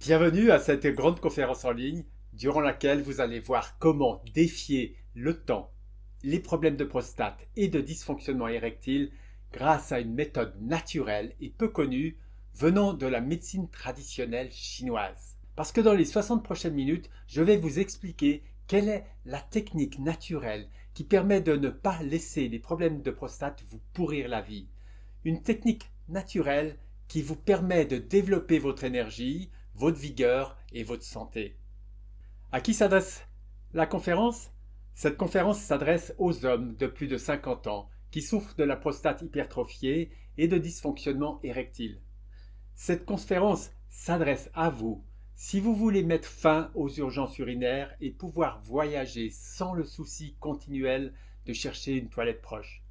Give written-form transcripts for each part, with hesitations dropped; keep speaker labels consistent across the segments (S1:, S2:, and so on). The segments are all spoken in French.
S1: Bienvenue à cette grande conférence en ligne durant laquelle vous allez voir comment défier le temps, les problèmes de prostate et de dysfonctionnement érectile grâce à une méthode naturelle et peu connue venant de la médecine traditionnelle chinoise. Parce que dans les 60 prochaines minutes, je vais vous expliquer quelle est la technique naturelle qui permet de ne pas laisser les problèmes de prostate vous pourrir la vie. Une technique naturelle qui vous permet de développer votre énergie, votre vigueur et votre santé. À qui s'adresse la conférence? Cette conférence s'adresse aux hommes de plus de 50 ans qui souffrent de la prostate hypertrophiée et de dysfonctionnement érectile. Cette conférence s'adresse à vous si vous voulez mettre fin aux urgences urinaires et pouvoir voyager sans le souci continuel de chercher une toilette proche.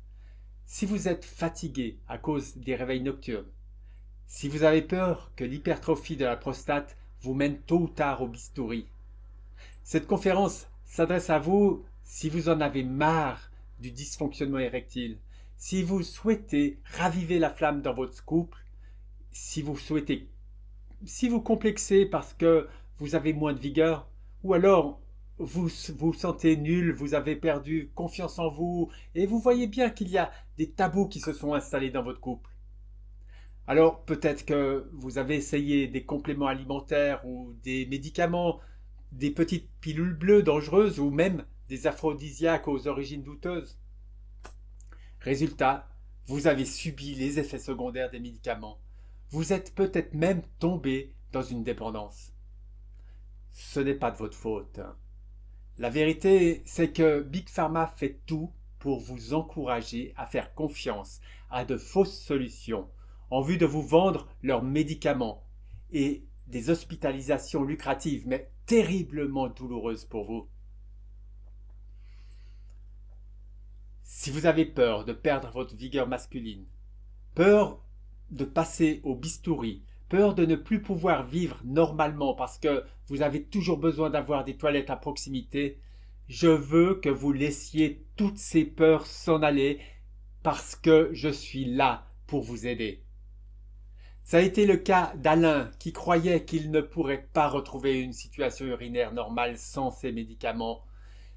S1: Si vous êtes fatigué à cause des réveils nocturnes, si vous avez peur que l'hypertrophie de la prostate vous mène tôt ou tard au bistouri. Cette conférence s'adresse à vous si vous en avez marre du dysfonctionnement érectile, si vous souhaitez raviver la flamme dans votre couple, si vous complexez parce que vous avez moins de vigueur, ou alors vous vous sentez nul, vous avez perdu confiance en vous, et vous voyez bien qu'il y a des tabous qui se sont installés dans votre couple. Alors peut-être que vous avez essayé des compléments alimentaires ou des médicaments, des petites pilules bleues dangereuses ou même des aphrodisiaques aux origines douteuses. Résultat, vous avez subi les effets secondaires des médicaments. Vous êtes peut-être même tombé dans une dépendance. Ce n'est pas de votre faute. La vérité, c'est que Big Pharma fait tout pour vous encourager à faire confiance à de fausses solutions en vue de vous vendre leurs médicaments et des hospitalisations lucratives mais terriblement douloureuses pour vous. Si vous avez peur de perdre votre vigueur masculine, peur de passer au bistouri, peur de ne plus pouvoir vivre normalement parce que vous avez toujours besoin d'avoir des toilettes à proximité, je veux que vous laissiez toutes ces peurs s'en aller parce que je suis là pour vous aider. Ça a été le cas d'Alain qui croyait qu'il ne pourrait pas retrouver une situation urinaire normale sans ses médicaments.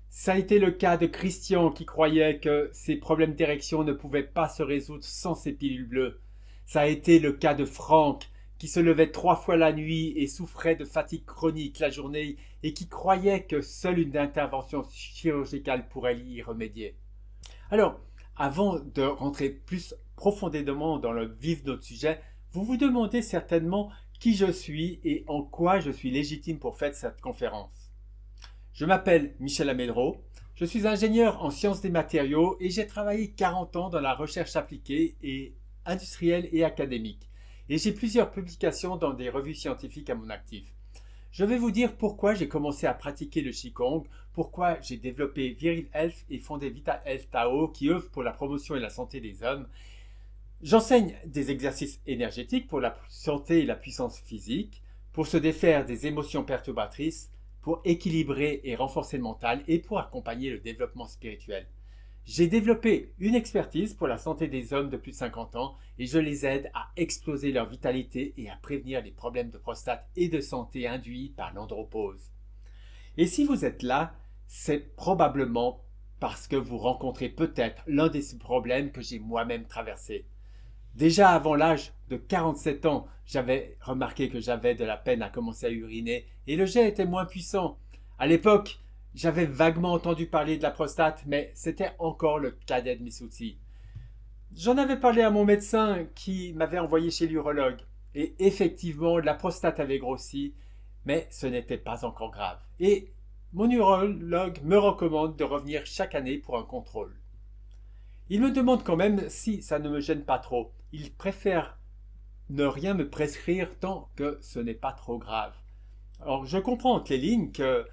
S1: Ça a été le cas de Christian qui croyait que ses problèmes d'érection ne pouvaient pas se résoudre sans ses pilules bleues. Ça a été le cas de Franck qui se levait 3 fois la nuit et souffrait de fatigue chronique la journée et qui croyait que seule une intervention chirurgicale pourrait y remédier. Alors, avant de rentrer plus profondément dans le vif de notre sujet, vous vous demandez certainement qui je suis et en quoi je suis légitime pour faire cette conférence. Je m'appelle Michel Amedro, je suis ingénieur en sciences des matériaux et j'ai travaillé 40 ans dans la recherche appliquée et industrielle et académique. Et j'ai plusieurs publications dans des revues scientifiques à mon actif. Je vais vous dire pourquoi j'ai commencé à pratiquer le Qigong, pourquoi j'ai développé Viril Health et fondé Vital Health Tao qui œuvrent pour la promotion et la santé des hommes. J'enseigne des exercices énergétiques pour la santé et la puissance physique, pour se défaire des émotions perturbatrices, pour équilibrer et renforcer le mental et pour accompagner le développement spirituel. J'ai développé une expertise pour la santé des hommes de plus de 50 ans et je les aide à exploser leur vitalité et à prévenir les problèmes de prostate et de santé induits par l'andropause. Et si vous êtes là, c'est probablement parce que vous rencontrez peut-être l'un des problèmes que j'ai moi-même traversé. Déjà avant l'âge de 47 ans, j'avais remarqué que j'avais de la peine à commencer à uriner et le jet était moins puissant. À l'époque, j'avais vaguement entendu parler de la prostate, mais c'était encore le cadet de mes soucis. J'en avais parlé à mon médecin qui m'avait envoyé chez l'urologue. Et effectivement, la prostate avait grossi, mais ce n'était pas encore grave. Et mon urologue me recommande de revenir chaque année pour un contrôle. Il me demande quand même si ça ne me gêne pas trop. Il préfère ne rien me prescrire tant que ce n'est pas trop grave. Alors je comprends entre les lignes que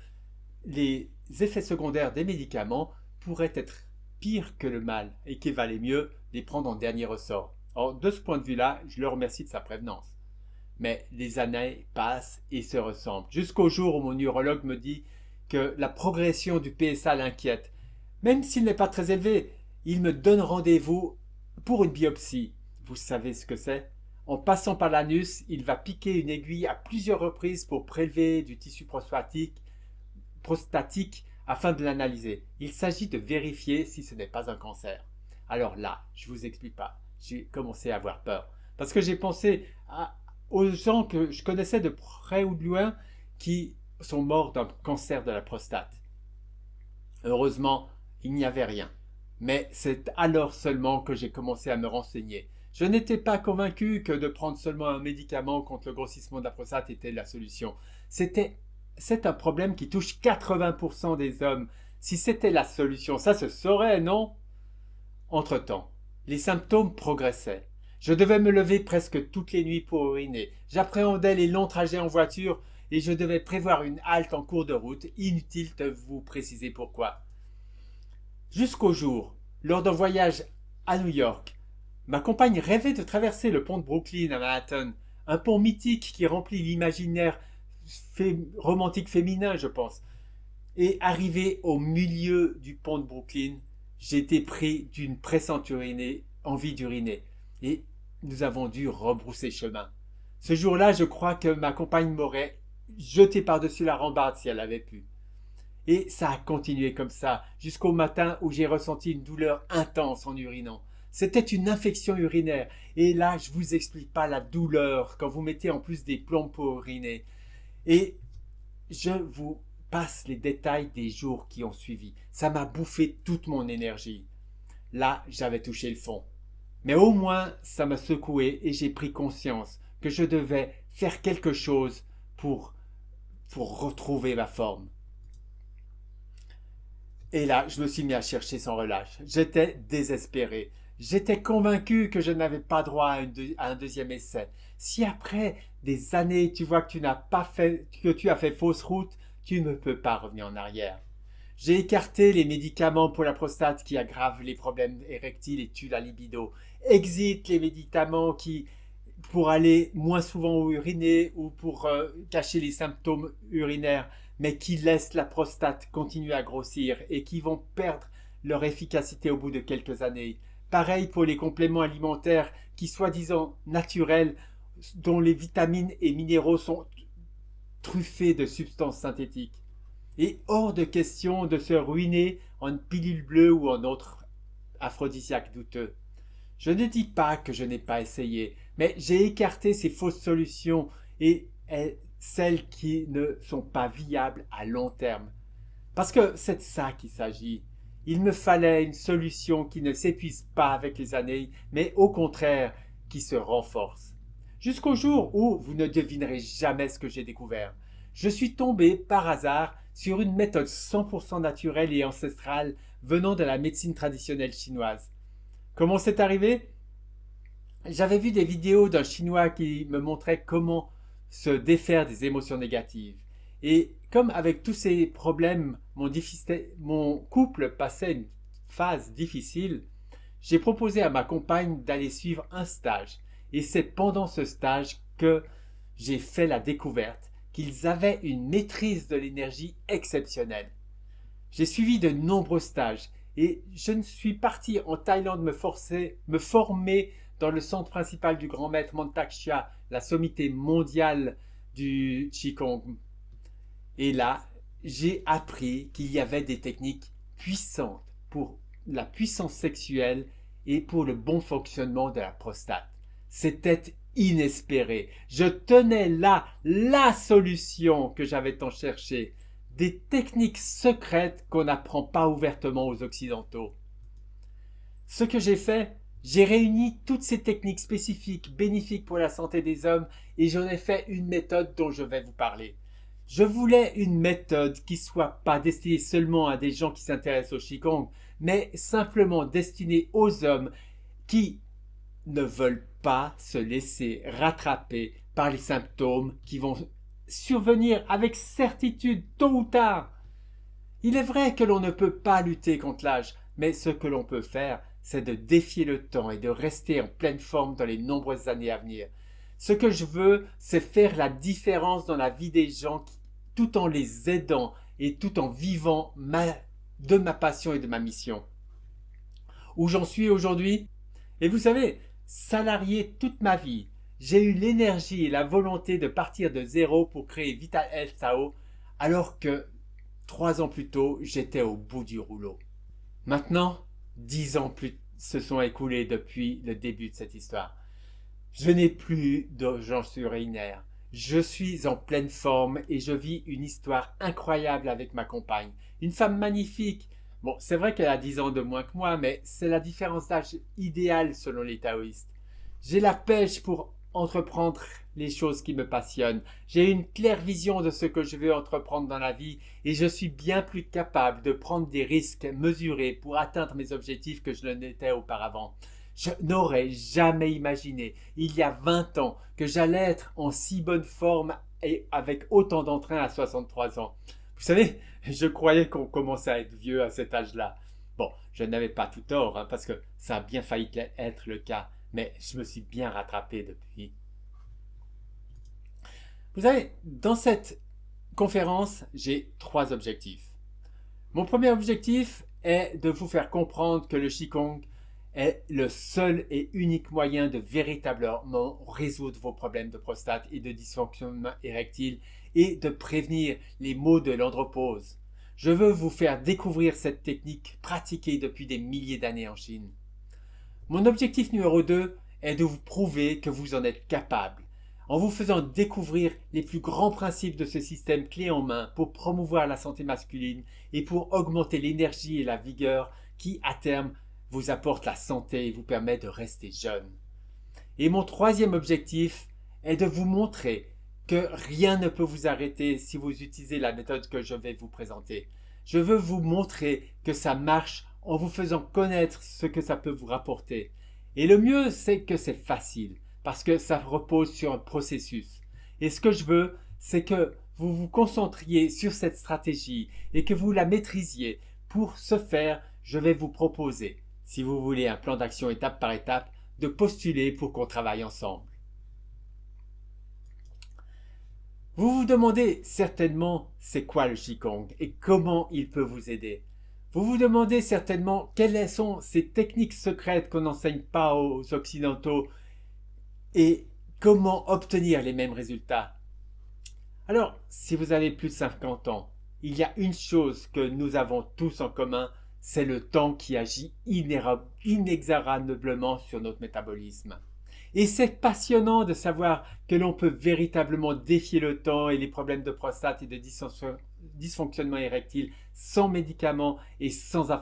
S1: les effets secondaires des médicaments pourraient être pires que le mal et qu'il valait mieux les prendre en dernier ressort. Alors de ce point de vue-là, je le remercie de sa prévenance. Mais les années passent et se ressemblent. Jusqu'au jour où mon urologue me dit que la progression du PSA l'inquiète. Même s'il n'est pas très élevé, il me donne rendez-vous pour une biopsie. Vous savez ce que c'est? En passant par l'anus, il va piquer une aiguille à plusieurs reprises pour prélever du tissu prostatique afin de l'analyser. Il s'agit de vérifier si ce n'est pas un cancer. Alors là, je ne vous explique pas. J'ai commencé à avoir peur. Parce que j'ai pensé aux gens que je connaissais de près ou de loin qui sont morts d'un cancer de la prostate. Heureusement, il n'y avait rien. Mais c'est alors seulement que j'ai commencé à me renseigner. Je n'étais pas convaincu que de prendre seulement un médicament contre le grossissement de la prostate était la solution. C'est un problème qui touche 80% des hommes. Si c'était la solution, ça se saurait, non? Entre-temps, les symptômes progressaient. Je devais me lever presque toutes les nuits pour uriner. J'appréhendais les longs trajets en voiture et je devais prévoir une halte en cours de route. Inutile de vous préciser pourquoi. Jusqu'au jour, lors d'un voyage à New York, ma compagne rêvait de traverser le pont de Brooklyn à Manhattan, un pont mythique qui remplit l'imaginaire romantique féminin, je pense. Et arrivé au milieu du pont de Brooklyn, j'ai été pris d'une pressante envie d'uriner. Et nous avons dû rebrousser chemin. Ce jour-là, je crois que ma compagne m'aurait jeté par-dessus la rambarde si elle avait pu. Et ça a continué comme ça, jusqu'au matin où j'ai ressenti une douleur intense en urinant. C'était une infection urinaire. Et là, je ne vous explique pas la douleur quand vous mettez en plus des plombs pour uriner. Et je vous passe les détails des jours qui ont suivi. Ça m'a bouffé toute mon énergie. Là, j'avais touché le fond. Mais au moins, ça m'a secoué et j'ai pris conscience que je devais faire quelque chose pour retrouver ma forme. Et là, je me suis mis à chercher sans relâche. J'étais désespéré. J'étais convaincu que je n'avais pas droit à un deuxième essai. Si après des années, tu vois que tu as fait fausse route, tu ne peux pas revenir en arrière. J'ai écarté les médicaments pour la prostate qui aggravent les problèmes érectiles et tuent la libido. Exit les médicaments pour aller moins souvent uriner ou pour cacher les symptômes urinaires, mais qui laissent la prostate continuer à grossir et qui vont perdre leur efficacité au bout de quelques années. Pareil pour les compléments alimentaires qui, soi-disant naturels, dont les vitamines et minéraux sont truffés de substances synthétiques. Et hors de question de se ruiner en pilule bleue ou en autre aphrodisiaque douteux. Je ne dis pas que je n'ai pas essayé, mais j'ai écarté ces fausses solutions et celles qui ne sont pas viables à long terme. Parce que c'est de ça qu'il s'agit. Il me fallait une solution qui ne s'épuise pas avec les années, mais au contraire, qui se renforce. Jusqu'au jour où vous ne devinerez jamais ce que j'ai découvert. Je suis tombé par hasard sur une méthode 100% naturelle et ancestrale venant de la médecine traditionnelle chinoise. Comment c'est arrivé? J'avais vu des vidéos d'un Chinois qui me montrait comment se défaire des émotions négatives. Et comme avec tous ces problèmes, mon couple passait une phase difficile, j'ai proposé à ma compagne d'aller suivre un stage. Et c'est pendant ce stage que j'ai fait la découverte qu'ils avaient une maîtrise de l'énergie exceptionnelle. J'ai suivi de nombreux stages et je ne suis parti en Thaïlande me former dans le centre principal du grand maître Mantak Chia, la sommité mondiale du Qigong. Et là, j'ai appris qu'il y avait des techniques puissantes pour la puissance sexuelle et pour le bon fonctionnement de la prostate. C'était inespéré. Je tenais là la solution que j'avais tant cherché. Des techniques secrètes qu'on n'apprend pas ouvertement aux Occidentaux. Ce que j'ai fait, j'ai réuni toutes ces techniques spécifiques bénéfiques pour la santé des hommes et j'en ai fait une méthode dont je vais vous parler. Je voulais une méthode qui soit pas destinée seulement à des gens qui s'intéressent au Qigong, mais simplement destinée aux hommes qui ne veulent pas se laisser rattraper par les symptômes qui vont survenir avec certitude tôt ou tard. Il est vrai que l'on ne peut pas lutter contre l'âge, mais ce que l'on peut faire, c'est de défier le temps et de rester en pleine forme dans les nombreuses années à venir. Ce que je veux, c'est faire la différence dans la vie des gens tout en les aidant et tout en vivant de ma passion et de ma mission. Où j'en suis aujourd'hui? Et vous savez, salarié toute ma vie, j'ai eu l'énergie et la volonté de partir de zéro pour créer Vital Health SAO, alors que 3 ans plus tôt, j'étais au bout du rouleau. Maintenant, 10 ans plus se sont écoulés depuis le début de cette histoire. Je n'ai plus d'urgence urinaire. Je suis en pleine forme et je vis une histoire incroyable avec ma compagne. Une femme magnifique. Bon, c'est vrai qu'elle a 10 ans de moins que moi, mais c'est la différence d'âge idéale selon les taoïstes. J'ai la pêche pour entreprendre les choses qui me passionnent. J'ai une claire vision de ce que je veux entreprendre dans la vie et je suis bien plus capable de prendre des risques mesurés pour atteindre mes objectifs que je ne l'étais auparavant. Je n'aurais jamais imaginé, il y a 20 ans, que j'allais être en si bonne forme et avec autant d'entrain à 63 ans. Vous savez, je croyais qu'on commençait à être vieux à cet âge-là. Bon, je n'avais pas tout tort, hein, parce que ça a bien failli être le cas, mais je me suis bien rattrapé depuis. Vous savez, dans cette conférence, j'ai 3 objectifs. Mon premier objectif est de vous faire comprendre que le Qigong est le seul et unique moyen de véritablement résoudre vos problèmes de prostate et de dysfonctionnement érectile et de prévenir les maux de l'andropause. Je veux vous faire découvrir cette technique pratiquée depuis des milliers d'années en Chine. Mon objectif numéro 2 est de vous prouver que vous en êtes capable, en vous faisant découvrir les plus grands principes de ce système clé en main pour promouvoir la santé masculine et pour augmenter l'énergie et la vigueur qui, à terme, vous apporte la santé et vous permet de rester jeune. Et mon troisième objectif est de vous montrer que rien ne peut vous arrêter si vous utilisez la méthode que je vais vous présenter. Je veux vous montrer que ça marche en vous faisant connaître ce que ça peut vous rapporter. Et le mieux, c'est que c'est facile, parce que ça repose sur un processus. Et ce que je veux, c'est que vous vous concentriez sur cette stratégie et que vous la maîtrisiez. Pour ce faire, je vais vous proposer, si vous voulez un plan d'action étape par étape, de postuler pour qu'on travaille ensemble. Vous vous demandez certainement c'est quoi le Qigong et comment il peut vous aider. Vous vous demandez certainement quelles sont ces techniques secrètes qu'on n'enseigne pas aux Occidentaux et comment obtenir les mêmes résultats. Alors, si vous avez plus de 50 ans, il y a une chose que nous avons tous en commun, c'est le temps qui agit inexorablement sur notre métabolisme. Et c'est passionnant de savoir que l'on peut véritablement défier le temps et les problèmes de prostate et de dysfonctionnement érectile sans médicaments et sans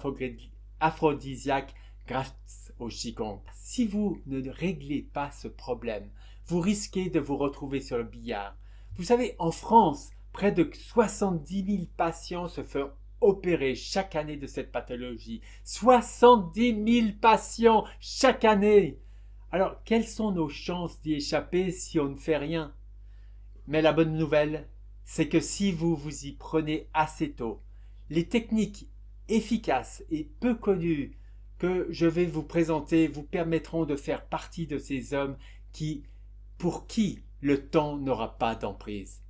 S1: aphrodisiaque grâce au Qigong. Si vous ne réglez pas ce problème, vous risquez de vous retrouver sur le billard. Vous savez, en France, près de 70 000 patients se font opérer chaque année de cette pathologie. 70 000 patients chaque année! Alors, quelles sont nos chances d'y échapper si on ne fait rien? Mais la bonne nouvelle, c'est que si vous vous y prenez assez tôt, les techniques efficaces et peu connues que je vais vous présenter vous permettront de faire partie de ces hommes pour qui le temps n'aura pas d'emprise.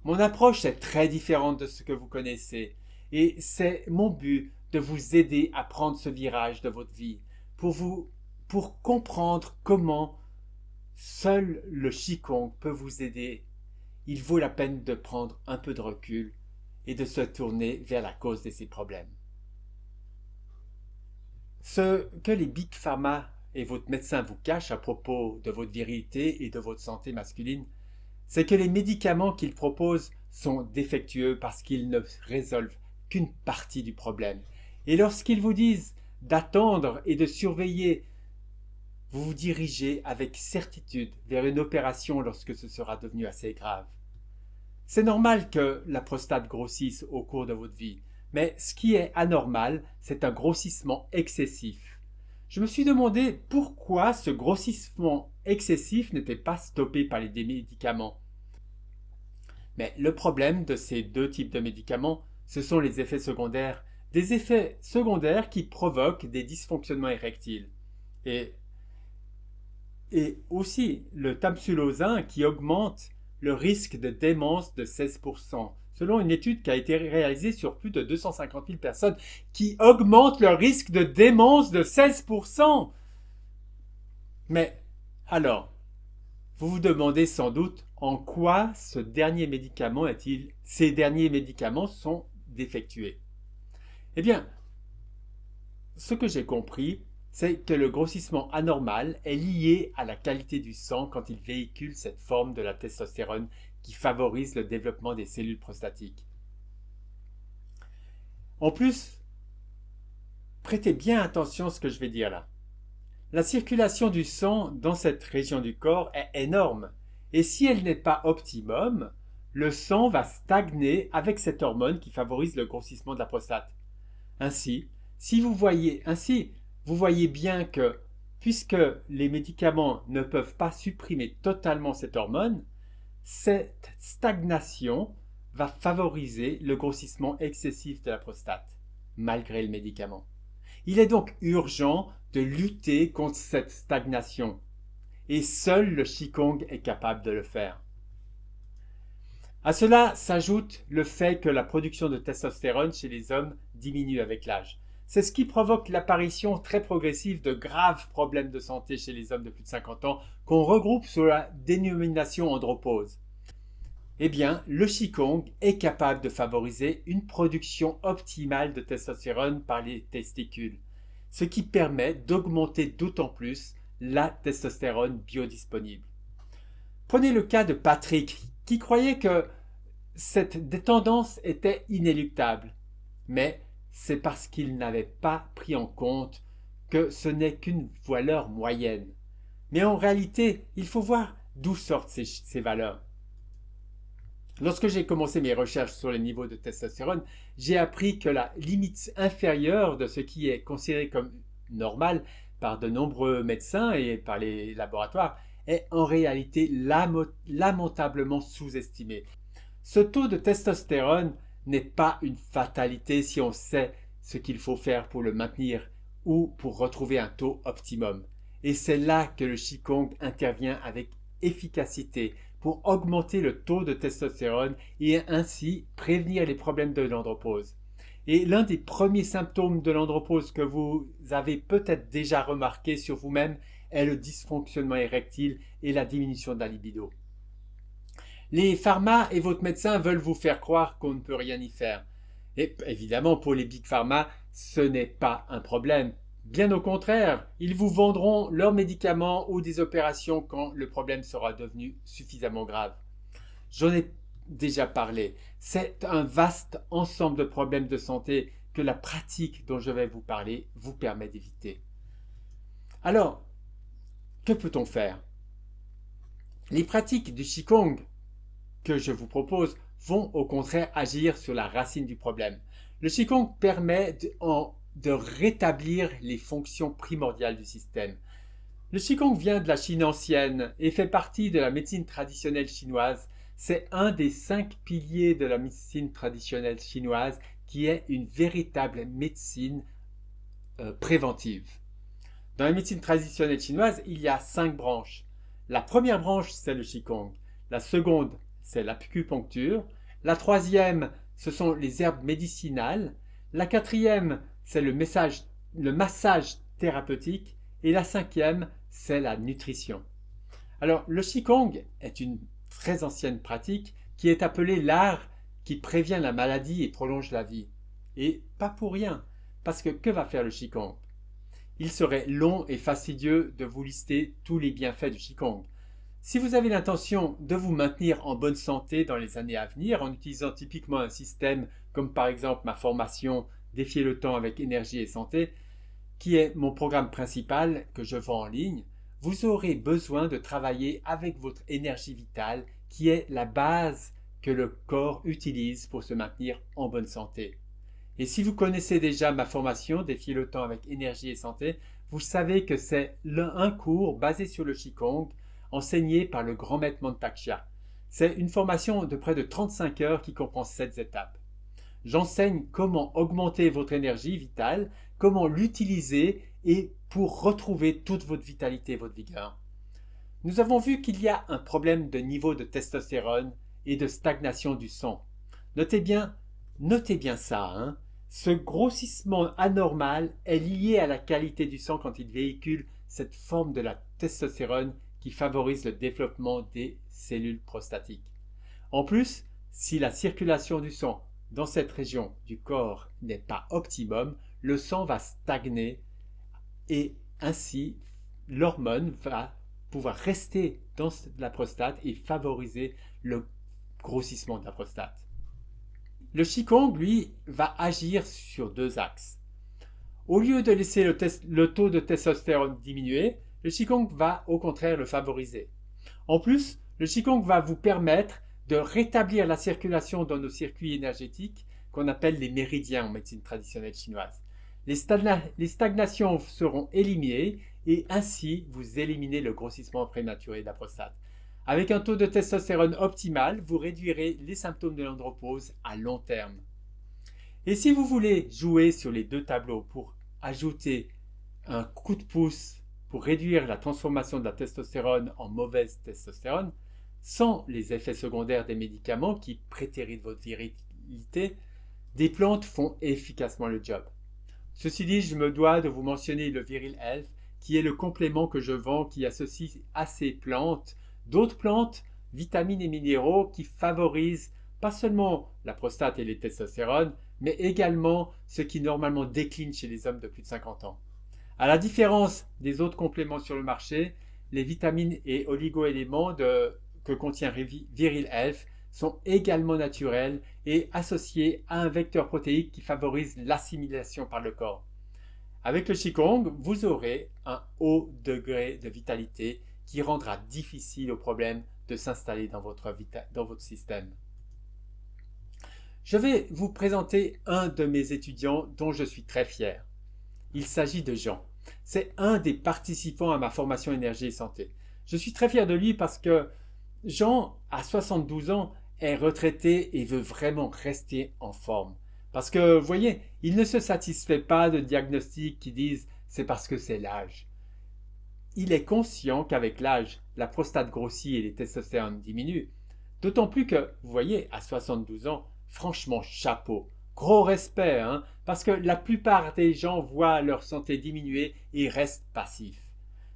S1: Mon approche est très différente de ce que vous connaissez et c'est mon but de vous aider à prendre ce virage de votre vie pour comprendre comment seul le Qigong peut vous aider. Il vaut la peine de prendre un peu de recul et de se tourner vers la cause de ces problèmes. Ce que les Big Pharma et votre médecin vous cachent à propos de votre virilité et de votre santé masculine, c'est que les médicaments qu'ils proposent sont défectueux parce qu'ils ne résolvent qu'une partie du problème. Et lorsqu'ils vous disent d'attendre et de surveiller, vous vous dirigez avec certitude vers une opération lorsque ce sera devenu assez grave. C'est normal que la prostate grossisse au cours de votre vie, mais ce qui est anormal, c'est un grossissement excessif. Je me suis demandé pourquoi ce grossissement excessif n'était pas stoppé par les médicaments. Mais le problème de ces deux types de médicaments, ce sont les effets secondaires. Des effets secondaires qui provoquent des dysfonctionnements érectiles. Et aussi le tamsulosin qui augmente le risque de démence de 16%. Selon une étude qui a été réalisée sur plus de 250 000 personnes, qui augmente le risque de démence de 16%. Mais alors, Vous vous demandez sans doute en quoi ces derniers médicaments sont défectués. Eh bien, ce que j'ai compris, c'est que le grossissement anormal est lié à la qualité du sang quand il véhicule cette forme de la testostérone qui favorise le développement des cellules prostatiques. En plus, prêtez bien attention à ce que je vais dire là. La circulation du sang dans cette région du corps est énorme, et si elle n'est pas optimum, le sang va stagner avec cette hormone qui favorise le grossissement de la prostate. Ainsi, vous voyez bien que, puisque les médicaments ne peuvent pas supprimer totalement cette hormone, cette stagnation va favoriser le grossissement excessif de la prostate, malgré le médicament. Il est donc urgent de lutter contre cette stagnation, et seul le Qigong est capable de le faire. À cela s'ajoute le fait que la production de testostérone chez les hommes diminue avec l'âge. C'est ce qui provoque l'apparition très progressive de graves problèmes de santé chez les hommes de plus de 50 ans qu'on regroupe sous la dénomination andropause. Eh bien, le Qigong est capable de favoriser une production optimale de testostérone par les testicules, ce qui permet d'augmenter d'autant plus la testostérone biodisponible. Prenez le cas de Patrick, qui croyait que cette tendance était inéluctable, mais c'est parce qu'il n'avait pas pris en compte que ce n'est qu'une valeur moyenne. Mais en réalité, il faut voir d'où sortent ces valeurs. Lorsque j'ai commencé mes recherches sur les niveaux de testostérone, j'ai appris que la limite inférieure de ce qui est considéré comme normal par de nombreux médecins et par les laboratoires est en réalité lamentablement sous-estimée. Ce taux de testostérone n'est pas une fatalité si on sait ce qu'il faut faire pour le maintenir ou pour retrouver un taux optimum. Et c'est là que le Qigong intervient avec efficacité pour augmenter le taux de testostérone et ainsi prévenir les problèmes de l'andropause. Et l'un des premiers symptômes de l'andropause que vous avez peut-être déjà remarqué sur vous-même est le dysfonctionnement érectile et la diminution de la libido. Les pharma et votre médecin veulent vous faire croire qu'on ne peut rien y faire. Et évidemment, pour les big pharma, ce n'est pas un problème. Bien au contraire, ils vous vendront leurs médicaments ou des opérations quand le problème sera devenu suffisamment grave. J'en ai déjà parlé. C'est un vaste ensemble de problèmes de santé que la pratique dont je vais vous parler vous permet d'éviter. Alors, que peut-on faire? Les pratiques du Qigong que je vous propose vont au contraire agir sur la racine du problème. Le Qigong permet de rétablir les fonctions primordiales du système. Le Qigong vient de la Chine ancienne et fait partie de la médecine traditionnelle chinoise. C'est un des 5 piliers de la médecine traditionnelle chinoise qui est une véritable médecine préventive. Dans la médecine traditionnelle chinoise, il y a 5 branches. La première branche, c'est le Qigong. La seconde, c'est l'acupuncture. La troisième, ce sont les herbes médicinales. La quatrième, c'est le massage thérapeutique. Et la cinquième, c'est la nutrition. Alors, le Qigong est une très ancienne pratique qui est appelée l'art qui prévient la maladie et prolonge la vie. Et pas pour rien, parce que va faire le Qigong? Il serait long et fastidieux de vous lister tous les bienfaits du Qigong. Si vous avez l'intention de vous maintenir en bonne santé dans les années à venir en utilisant typiquement un système comme par exemple ma formation Défier le temps avec énergie et santé, qui est mon programme principal que je vends en ligne, vous aurez besoin de travailler avec votre énergie vitale qui est la base que le corps utilise pour se maintenir en bonne santé. Et si vous connaissez déjà ma formation Défier le temps avec énergie et santé, vous savez que c'est un cours basé sur le Qigong enseigné par le grand maître Mantak Chia. C'est une formation de près de 35 heures qui comprend 7 étapes. J'enseigne comment augmenter votre énergie vitale, comment l'utiliser et pour retrouver toute votre vitalité et votre vigueur. Nous avons vu qu'il y a un problème de niveau de testostérone et de stagnation du sang. Notez bien ça, hein. Ce grossissement anormal est lié à la qualité du sang quand il véhicule cette forme de la testostérone qui favorise le développement des cellules prostatiques. En plus, si la circulation du sang dans cette région du corps n'est pas optimum, le sang va stagner et ainsi l'hormone va pouvoir rester dans la prostate et favoriser le grossissement de la prostate. Le Qigong, lui, va agir sur deux axes. Au lieu de laisser le taux de testostérone diminuer, le Qigong va au contraire le favoriser. En plus, le Qigong va vous permettre de rétablir la circulation dans nos circuits énergétiques qu'on appelle les méridiens en médecine traditionnelle chinoise. Les stagnations seront éliminées et ainsi vous éliminez le grossissement prématuré de la prostate. Avec un taux de testostérone optimal, vous réduirez les symptômes de l'andropause à long terme. Et si vous voulez jouer sur les deux tableaux pour ajouter un coup de pouce pour réduire la transformation de la testostérone en mauvaise testostérone, sans les effets secondaires des médicaments qui prétéritent votre virilité, des plantes font efficacement le job. Ceci dit, je me dois de vous mentionner le Viril Health, qui est le complément que je vends, qui associe à ces plantes d'autres plantes, vitamines et minéraux qui favorisent pas seulement la prostate et les testostérones, mais également ce qui normalement décline chez les hommes de plus de 50 ans. À la différence des autres compléments sur le marché, les vitamines et oligo-éléments que contient Viril Health sont également naturels et associés à un vecteur protéique qui favorise l'assimilation par le corps. Avec le Qigong, vous aurez un haut degré de vitalité qui rendra difficile au problème de s'installer dans votre système. Je vais vous présenter un de mes étudiants dont je suis très fier. Il s'agit de Jean. C'est un des participants à ma formation énergie et santé. Je suis très fier de lui parce que Jean, à 72 ans, est retraité et veut vraiment rester en forme. Parce que, vous voyez, il ne se satisfait pas de diagnostics qui disent « c'est parce que c'est l'âge ». Il est conscient qu'avec l'âge, la prostate grossit et les testostérones diminuent. D'autant plus que, vous voyez, à 72 ans, franchement, chapeau. Gros respect, hein, parce que la plupart des gens voient leur santé diminuer et restent passifs.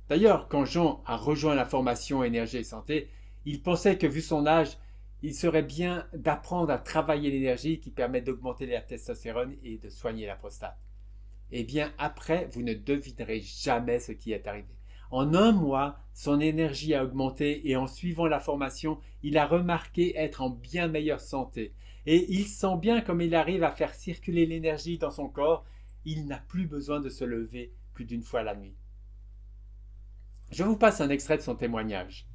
S1: D'ailleurs, quand Jean a rejoint la formation énergie et santé, il pensait que vu son âge, il serait bien d'apprendre à travailler l'énergie qui permet d'augmenter la testostérone et de soigner la prostate. Eh bien, après, vous ne devinerez jamais ce qui est arrivé. En un mois, son énergie a augmenté et en suivant la formation, il a remarqué être en bien meilleure santé. Et il sent bien comme il arrive à faire circuler l'énergie dans son corps, il n'a plus besoin de se lever plus d'une fois la nuit. Je vous passe un extrait de son témoignage.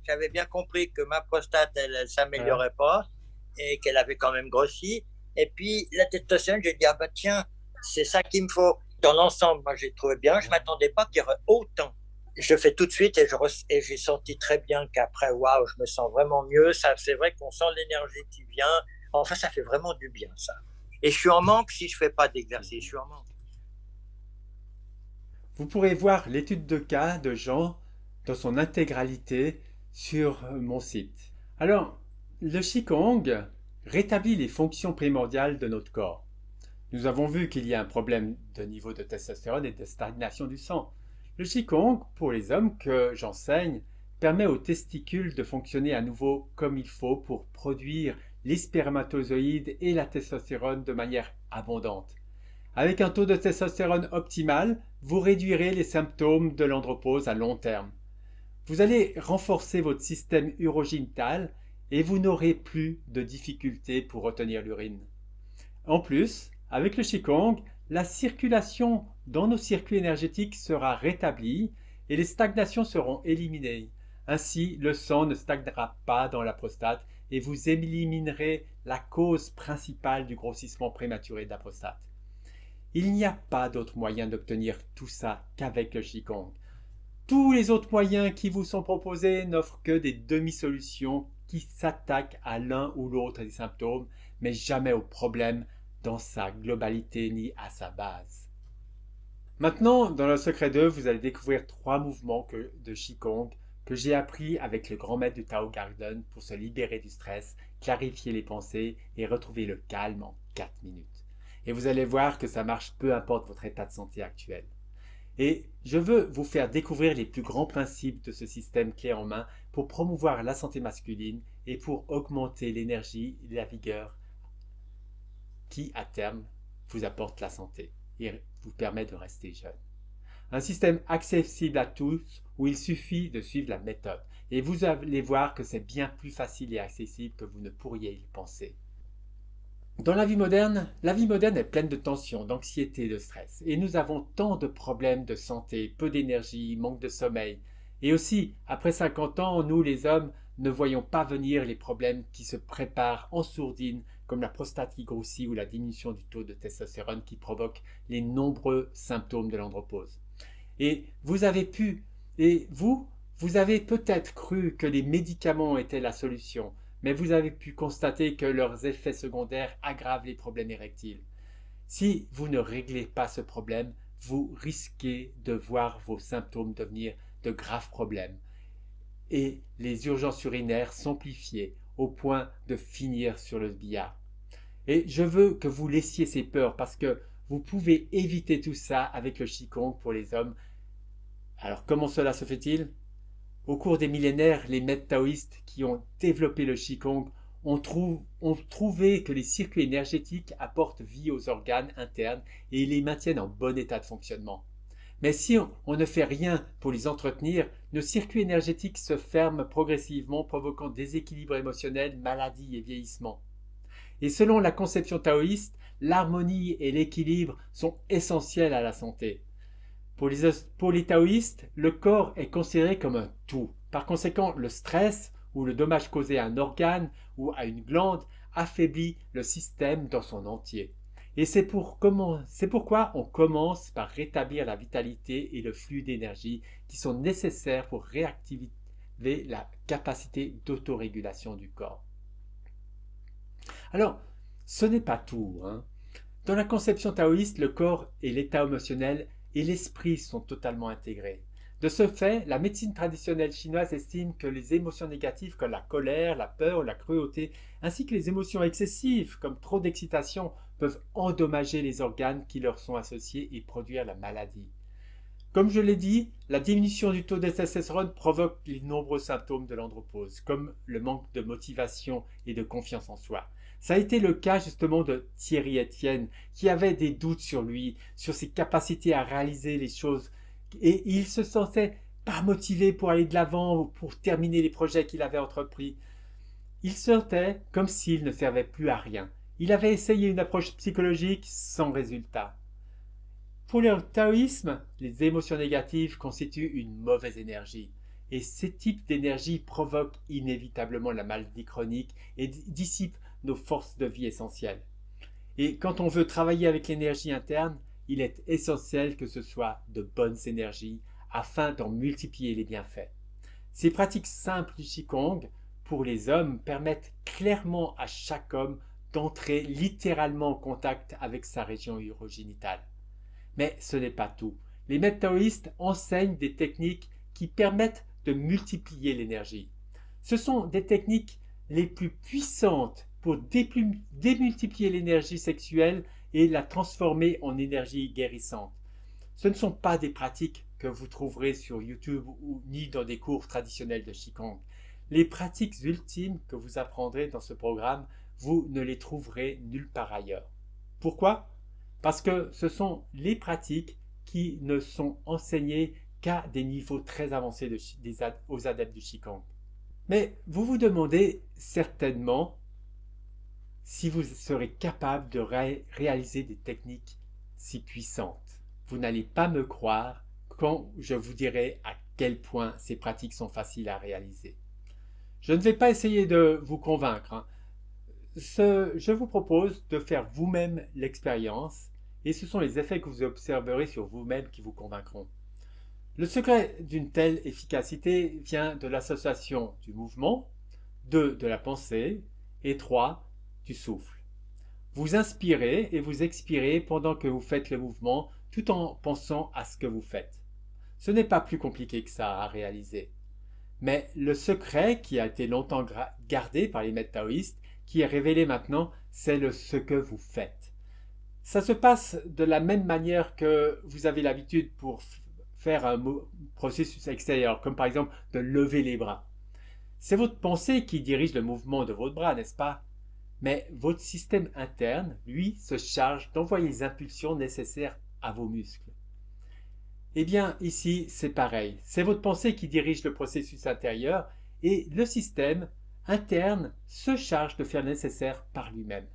S2: J'avais bien compris que ma prostate, elle s'améliorait pas et qu'elle avait quand même grossi. Et puis, la testostérone, j'ai dit, ah bah tiens, c'est ça qu'il me faut. Dans l'ensemble, moi, j'ai trouvé bien. Je ne m'attendais pas qu'il y aurait autant. Je fais tout de suite et j'ai senti très bien qu'après, waouh, je me sens vraiment mieux. C'est vrai qu'on sent l'énergie qui vient. Enfin, ça fait vraiment du bien, ça. Et je suis en manque si je ne fais pas d'exercice. Je suis en manque.
S1: Vous pourrez voir l'étude de cas de Jean dans son intégralité sur mon site. Alors, le Qigong rétablit les fonctions primordiales de notre corps. Nous avons vu qu'il y a un problème de niveau de testostérone et de stagnation du sang. Le Qigong, pour les hommes que j'enseigne, permet aux testicules de fonctionner à nouveau comme il faut pour produire les spermatozoïdes et la testostérone de manière abondante. Avec un taux de testostérone optimal, vous réduirez les symptômes de l'andropause à long terme. Vous allez renforcer votre système urogénital et vous n'aurez plus de difficultés pour retenir l'urine. En plus, avec le Qigong, la circulation dans nos circuits énergétiques sera rétablie et les stagnations seront éliminées. Ainsi, le sang ne stagnera pas dans la prostate et vous éliminerez la cause principale du grossissement prématuré de la prostate. Il n'y a pas d'autre moyen d'obtenir tout ça qu'avec le Qigong. Tous les autres moyens qui vous sont proposés n'offrent que des demi-solutions qui s'attaquent à l'un ou l'autre des symptômes, mais jamais au problème dans sa globalité ni à sa base. Maintenant, dans le secret 2, vous allez découvrir 3 mouvements de Qigong que j'ai appris avec le grand maître du Tao Garden pour se libérer du stress, clarifier les pensées et retrouver le calme en 4 minutes. Et vous allez voir que ça marche peu importe votre état de santé actuel. Et je veux vous faire découvrir les plus grands principes de ce système clé en main pour promouvoir la santé masculine et pour augmenter l'énergie et la vigueur qui, à terme, vous apporte la santé et vous permet de rester jeune. Un système accessible à tous où il suffit de suivre la méthode. Et vous allez voir que c'est bien plus facile et accessible que vous ne pourriez y penser. Dans la vie moderne est pleine de tensions, d'anxiété, de stress. Et nous avons tant de problèmes de santé, peu d'énergie, manque de sommeil. Et aussi, après 50 ans, nous les hommes ne voyons pas venir les problèmes qui se préparent en sourdine, comme la prostate qui grossit ou la diminution du taux de testostérone qui provoque les nombreux symptômes de l'andropause. Et vous avez peut-être cru que les médicaments étaient la solution, mais vous avez pu constater que leurs effets secondaires aggravent les problèmes érectiles. Si vous ne réglez pas ce problème, vous risquez de voir vos symptômes devenir de graves problèmes et les urgences urinaires s'amplifier au point de finir sur le billard. Et je veux que vous laissiez ces peurs parce que vous pouvez éviter tout ça avec le Qigong pour les hommes. Alors comment cela se fait-il ? Au cours des millénaires, les maîtres taoïstes qui ont développé le Qigong ont trouvé que les circuits énergétiques apportent vie aux organes internes et les maintiennent en bon état de fonctionnement. Mais si on ne fait rien pour les entretenir, nos circuits énergétiques se ferment progressivement, provoquant déséquilibre émotionnel, maladie et vieillissement. Et selon la conception taoïste, l'harmonie et l'équilibre sont essentiels à la santé. Pour les taoïstes, le corps est considéré comme un tout. Par conséquent, le stress ou le dommage causé à un organe ou à une glande affaiblit le système dans son entier. Et c'est pourquoi on commence par rétablir la vitalité et le flux d'énergie qui sont nécessaires pour réactiver la capacité d'autorégulation du corps. Alors, ce n'est pas tout, hein. Dans la conception taoïste, le corps et l'état émotionnel et l'esprit sont totalement intégrés. De ce fait, la médecine traditionnelle chinoise estime que les émotions négatives comme la colère, la peur, la cruauté, ainsi que les émotions excessives comme trop d'excitation, peuvent endommager les organes qui leur sont associés et produire la maladie. Comme je l'ai dit, la diminution du taux de testostérone provoque les nombreux symptômes de l'andropause, comme le manque de motivation et de confiance en soi. Ça a été le cas justement de Thierry Etienne, qui avait des doutes sur lui, sur ses capacités à réaliser les choses, et il se sentait pas motivé pour aller de l'avant ou pour terminer les projets qu'il avait entrepris. Il sentait comme s'il ne servait plus à rien. Il avait essayé une approche psychologique sans résultat. Pour le taoïsme, les émotions négatives constituent une mauvaise énergie. Et ces types d'énergie provoquent inévitablement la maladie chronique et dissipent nos forces de vie essentielles. Et quand on veut travailler avec l'énergie interne, il est essentiel que ce soit de bonnes énergies afin d'en multiplier les bienfaits. Ces pratiques simples du Qigong pour les hommes permettent clairement à chaque homme d'entrer littéralement en contact avec sa région urogénitale. Mais ce n'est pas tout. Les maîtres taoïstes enseignent des techniques qui permettent de multiplier l'énergie. Ce sont des techniques les plus puissantes pour démultiplier l'énergie sexuelle et la transformer en énergie guérissante. Ce ne sont pas des pratiques que vous trouverez sur YouTube ni dans des cours traditionnels de Qigong. Les pratiques ultimes que vous apprendrez dans ce programme, vous ne les trouverez nulle part ailleurs. Pourquoi ? Parce que ce sont les pratiques qui ne sont enseignées qu'à des niveaux très avancés aux adeptes du Qigong. Mais vous vous demandez certainement si vous serez capable de réaliser des techniques si puissantes. Vous n'allez pas me croire quand je vous dirai à quel point ces pratiques sont faciles à réaliser. Je ne vais pas essayer de vous convaincre. Je vous propose de faire vous-même l'expérience et ce sont les effets que vous observerez sur vous-même qui vous convaincront. Le secret d'une telle efficacité vient de l'association du mouvement, 2 de la pensée et 3 du souffle. Vous inspirez et vous expirez pendant que vous faites le mouvement tout en pensant à ce que vous faites. Ce n'est pas plus compliqué que ça à réaliser. Mais le secret qui a été longtemps gardé par les maîtres taoïstes, qui est révélé maintenant, c'est ce que vous faites. Ça se passe de la même manière que vous avez l'habitude pour faire un processus extérieur, comme par exemple de lever les bras. C'est votre pensée qui dirige le mouvement de votre bras, n'est-ce pas? Mais votre système interne, lui, se charge d'envoyer les impulsions nécessaires à vos muscles. Eh bien, ici, c'est pareil. C'est votre pensée qui dirige le processus intérieur et le système interne se charge de faire le nécessaire par lui-même.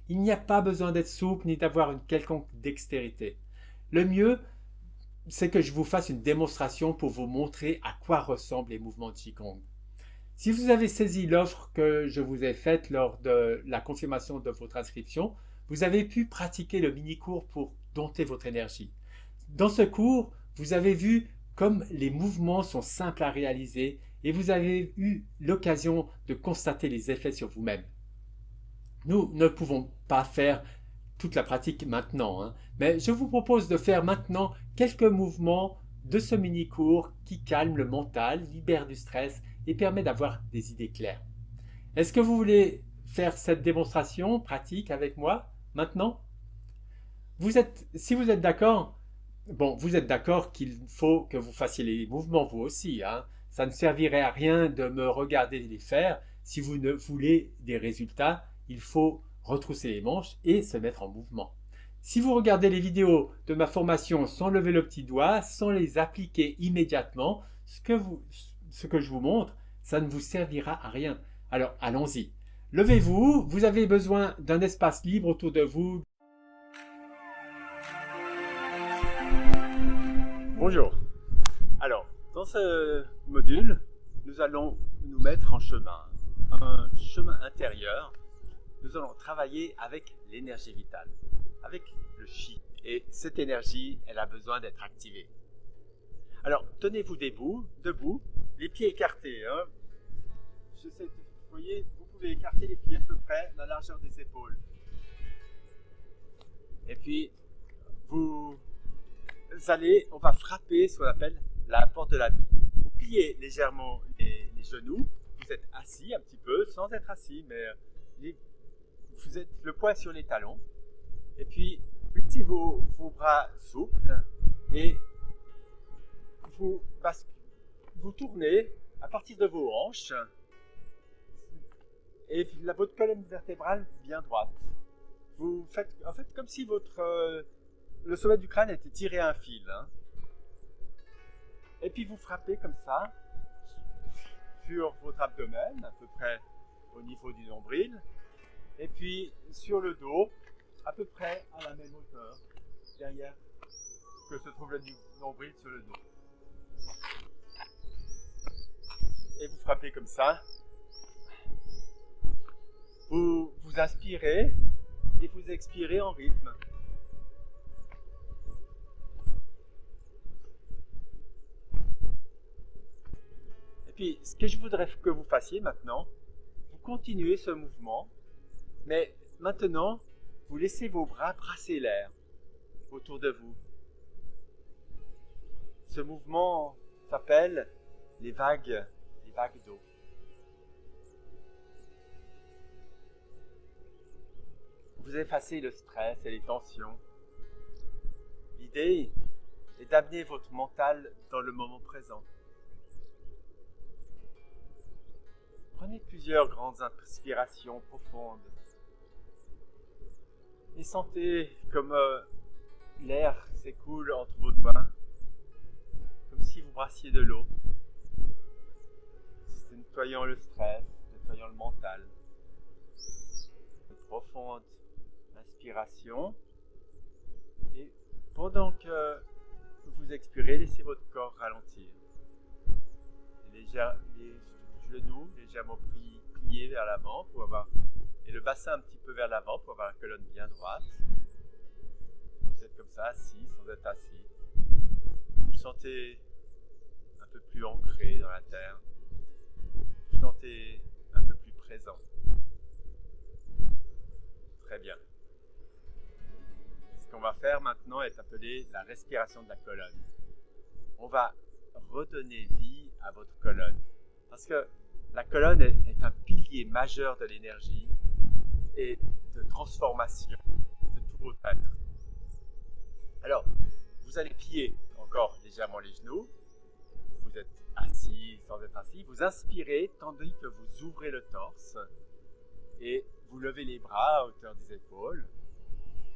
S1: Il n'y a pas besoin d'être souple ni d'avoir une quelconque dextérité. Le mieux, c'est que je vous fasse une démonstration pour vous montrer à quoi ressemblent les mouvements de Qigong. Si vous avez saisi l'offre que je vous ai faite lors de la confirmation de votre inscription, vous avez pu pratiquer le mini-cours pour dompter votre énergie. Dans ce cours, vous avez vu comme les mouvements sont simples à réaliser et vous avez eu l'occasion de constater les effets sur vous-même. Nous ne pouvons pas faire toute la pratique maintenant, mais je vous propose de faire maintenant quelques mouvements de ce mini-cours qui calment le mental, libère du stress et permet d'avoir des idées claires. Est-ce que vous voulez faire cette démonstration pratique avec moi maintenant? Si vous êtes d'accord, vous êtes d'accord qu'il faut que vous fassiez les mouvements vous aussi. Ça ne servirait à rien de me regarder les faire. Si vous ne voulez des résultats, il faut retrousser les manches et se mettre en mouvement. Si vous regardez les vidéos de ma formation sans lever le petit doigt, sans les appliquer immédiatement, ce que je vous montre, ça ne vous servira à rien. Alors allons-y. Levez-vous, vous avez besoin d'un espace libre autour de vous. Bonjour. Alors, dans ce module, nous allons nous mettre en chemin, un chemin intérieur. Nous allons travailler avec l'énergie vitale, avec le chi. Et cette énergie, elle a besoin d'être activée. Alors, tenez-vous debout, les pieds écartés. Vous voyez, vous pouvez écarter les pieds à peu près la largeur des épaules. Et puis, on va frapper ce qu'on appelle la porte de la vie. Vous pliez légèrement les genoux, vous êtes assis un petit peu, sans être assis, mais vous êtes le poing sur les talons. Et puis, mettez vos bras souples et vous tournez à partir de vos hanches et votre colonne vertébrale bien droite. Vous faites en fait comme si le sommet du crâne était tiré à un fil. Et puis vous frappez comme ça sur votre abdomen, à peu près au niveau du nombril. Et puis sur le dos, à peu près à la même hauteur, derrière que se trouve le nombril sur le dos. Et vous frappez comme ça. Vous inspirez et vous expirez en rythme. Et puis, ce que je voudrais que vous fassiez maintenant, vous continuez ce mouvement, mais maintenant, vous laissez vos bras brasser l'air autour de vous. Ce mouvement s'appelle les vagues d'eau. Vous effacez le stress et les tensions. L'idée est d'amener votre mental dans le moment présent. Prenez plusieurs grandes inspirations profondes et sentez comme l'air s'écoule entre vos doigts, comme si vous brassiez de l'eau, nettoyant le stress, nettoyant le mental. Une profonde inspiration et pendant que vous expirez, laissez votre corps ralentir. Les genoux légèrement pliés vers l'avant et le bassin un petit peu vers l'avant pour avoir la colonne bien droite. Vous êtes comme ça, assis, sans être assis. Vous vous sentez un peu plus ancré dans la terre. Vous vous sentez un peu plus présent. Très bien. Ce qu'on va faire maintenant est appelé la respiration de la colonne. On va redonner vie à votre colonne. Parce que la colonne est un pilier majeur de l'énergie et de transformation de tout votre être. Alors, vous allez plier encore légèrement les genoux. Vous êtes assis sans être assis. Vous inspirez tandis que vous ouvrez le torse et vous levez les bras à hauteur des épaules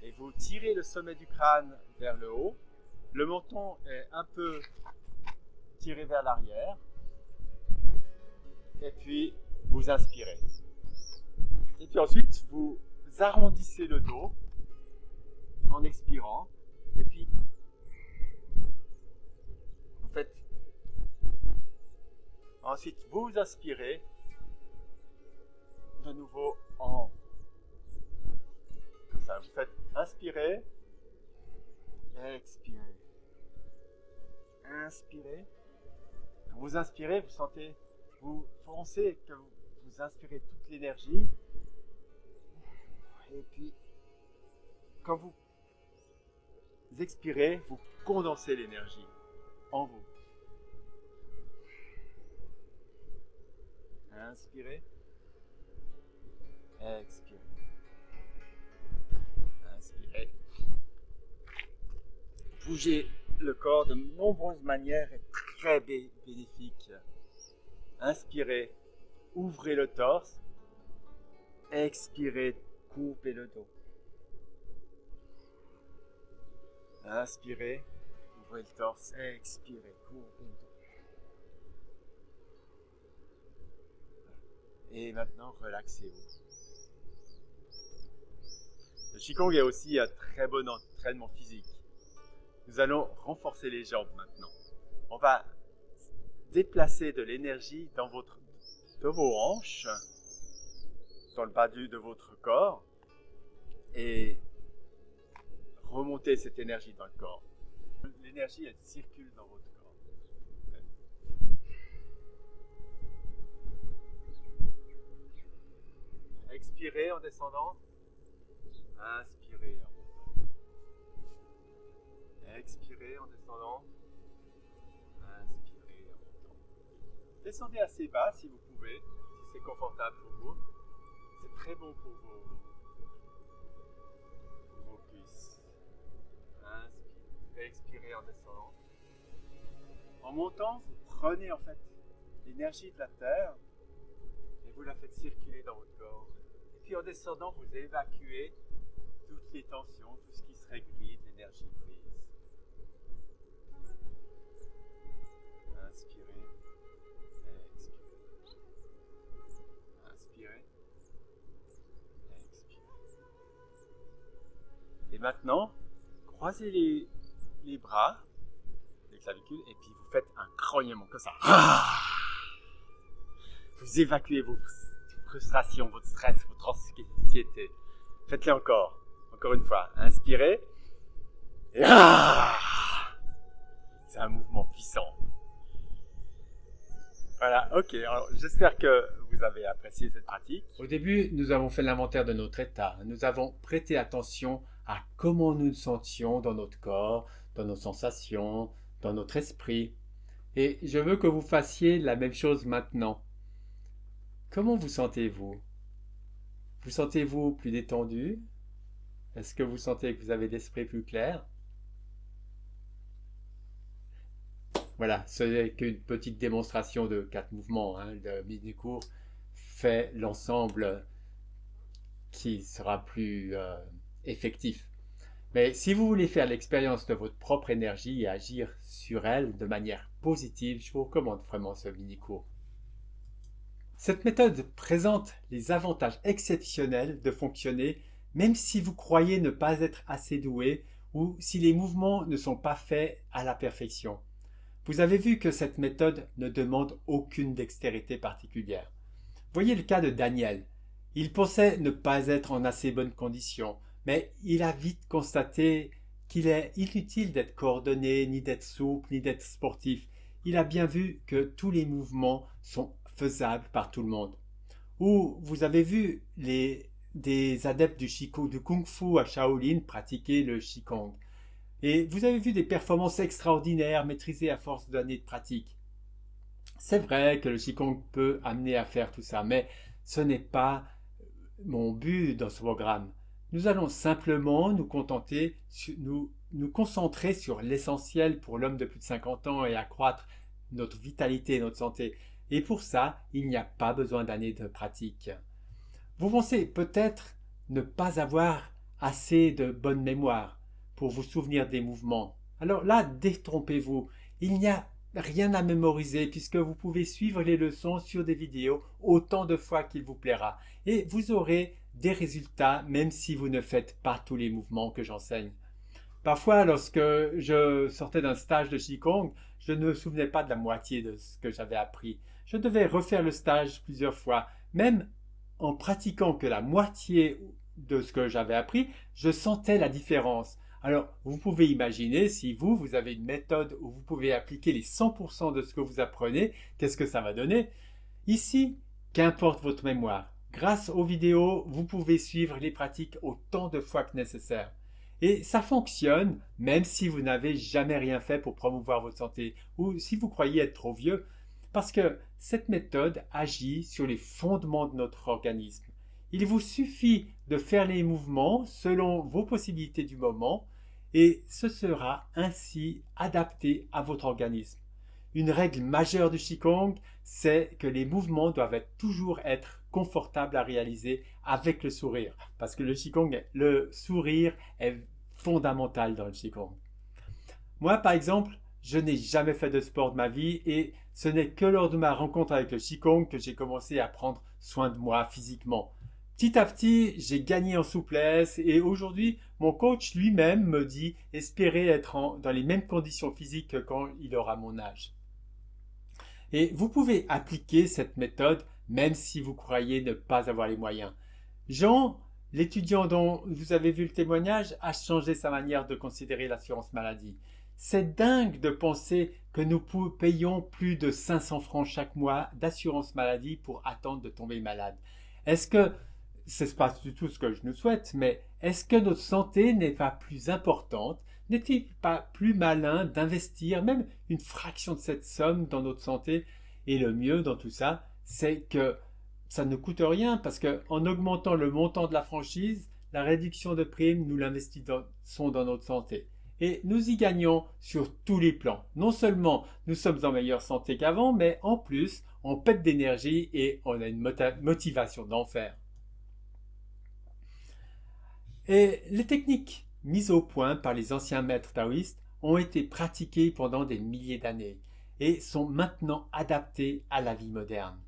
S1: et vous tirez le sommet du crâne vers le haut. Le menton est un peu tiré vers l'arrière et puis vous inspirez. Et puis ensuite, vous arrondissez le dos en expirant. Et puis, vous faites... Ensuite, vous inspirez de nouveau en... Comme ça, vous faites inspirer, expirer. Inspirez. Vous inspirez, vous sentez... Vous pensez que vous inspirez toute l'énergie. Et puis, quand vous expirez, vous condensez l'énergie en vous. Inspirez. Expirez. Inspirez. Bougez le corps de nombreuses manières est très bénéfique. Inspirez. Ouvrez le torse. Expirez. Coupez le dos. Inspirez, ouvrez le torse, expirez, coupez le dos. Et maintenant, relaxez-vous. Le Qigong est aussi un très bon entraînement physique. Nous allons renforcer les jambes maintenant. On va déplacer de l'énergie dans vos hanches, dans le bas de votre corps, et remonter cette énergie dans le corps. L'énergie, elle circule dans votre corps. Expirez en descendant. Inspirez en montant. Expirez en descendant. Inspirez en montant. Descendez assez bas si vous pouvez, si c'est confortable pour vous. C'est très bon pour vos cuisses. Inspirez, expirez en descendant. En montant, vous prenez en fait l'énergie de la terre et vous la faites circuler dans votre corps. Et puis en descendant, vous évacuez toutes les tensions, tout ce qui serait gris, de l'énergie prise. Inspirez, expirez. Inspirez, expirez. Et maintenant, croisez les bras, les clavicules, et puis vous faites un grognement comme ça. Vous évacuez vos frustrations, votre stress, votre anxiété. Faites-le encore une fois. Inspirez. Et c'est un mouvement puissant. Voilà, ok. Alors, j'espère que vous avez apprécié cette pratique. Au début, nous avons fait l'inventaire de notre état. Nous avons prêté attention à comment nous nous sentions dans notre corps, dans nos sensations, dans notre esprit. Et je veux que vous fassiez la même chose maintenant. Comment vous sentez-vous? Vous sentez-vous plus détendu? Est-ce que vous sentez que vous avez l'esprit plus clair? Voilà, ce n'est qu'une petite démonstration de 4 mouvements. Le mini-cours fait l'ensemble qui sera plus effectif. Mais si vous voulez faire l'expérience de votre propre énergie et agir sur elle de manière positive, je vous recommande vraiment ce mini-cours. Cette méthode présente les avantages exceptionnels de fonctionner même si vous croyez ne pas être assez doué ou si les mouvements ne sont pas faits à la perfection. Vous avez vu que cette méthode ne demande aucune dextérité particulière. Voyez le cas de Daniel. Il pensait ne pas être en assez bonne condition, mais il a vite constaté qu'il est inutile d'être coordonné, ni d'être souple, ni d'être sportif. Il a bien vu que tous les mouvements sont faisables par tout le monde. Ou vous avez vu des adeptes du Kung Fu à Shaolin pratiquer le Qigong. Et vous avez vu des performances extraordinaires maîtrisées à force d'années de pratique. C'est vrai que le Qigong peut amener à faire tout ça, mais ce n'est pas mon but dans ce programme. Nous allons simplement nous contenter, nous nous concentrer sur l'essentiel pour l'homme de plus de 50 ans et accroître notre vitalité et notre santé. Et pour ça, il n'y a pas besoin d'années de pratique. Vous pensez peut-être ne pas avoir assez de bonne mémoire pour vous souvenir des mouvements. Alors là, détrompez-vous. Il n'y a rien à mémoriser puisque vous pouvez suivre les leçons sur des vidéos autant de fois qu'il vous plaira. Et vous aurez des résultats même si vous ne faites pas tous les mouvements que j'enseigne. Parfois, lorsque je sortais d'un stage de Qigong, je ne me souvenais pas de la moitié de ce que j'avais appris. Je devais refaire le stage plusieurs fois. Même en pratiquant que la moitié de ce que j'avais appris, je sentais la différence. Alors, vous pouvez imaginer si vous avez une méthode où vous pouvez appliquer les 100% de ce que vous apprenez, qu'est-ce que ça va donner? Ici, qu'importe votre mémoire. Grâce aux vidéos, vous pouvez suivre les pratiques autant de fois que nécessaire. Et ça fonctionne même si vous n'avez jamais rien fait pour promouvoir votre santé ou si vous croyez être trop vieux, parce que cette méthode agit sur les fondements de notre organisme. Il vous suffit de faire les mouvements selon vos possibilités du moment et ce sera ainsi adapté à votre organisme. Une règle majeure du Qigong, c'est que les mouvements doivent toujours être confortables à réaliser avec le sourire. Parce que le sourire est fondamental dans le Qigong. Moi, par exemple, je n'ai jamais fait de sport de ma vie et ce n'est que lors de ma rencontre avec le Qigong que j'ai commencé à prendre soin de moi physiquement. Petit à petit, j'ai gagné en souplesse et aujourd'hui, mon coach lui-même me dit espérer être dans les mêmes conditions physiques que quand il aura mon âge. Et vous pouvez appliquer cette méthode même si vous croyez ne pas avoir les moyens. Jean, l'étudiant dont vous avez vu le témoignage, a changé sa manière de considérer l'assurance maladie. C'est dingue de penser que nous payons plus de 500 francs chaque mois d'assurance maladie pour attendre de tomber malade. Est-ce que c'est pas du tout ce que je nous souhaite, mais est-ce que notre santé n'est pas plus importante? N'est-il pas plus malin d'investir même une fraction de cette somme dans notre santé? Et le mieux dans tout ça, c'est que ça ne coûte rien parce qu'en augmentant le montant de la franchise, la réduction de primes, nous l'investissons dans notre santé. Et nous y gagnons sur tous les plans. Non seulement nous sommes en meilleure santé qu'avant, mais en plus, on pète d'énergie et on a une motivation d'enfer. Et les techniques mises au point par les anciens maîtres taoïstes ont été pratiquées pendant des milliers d'années et sont maintenant adaptées à la vie moderne.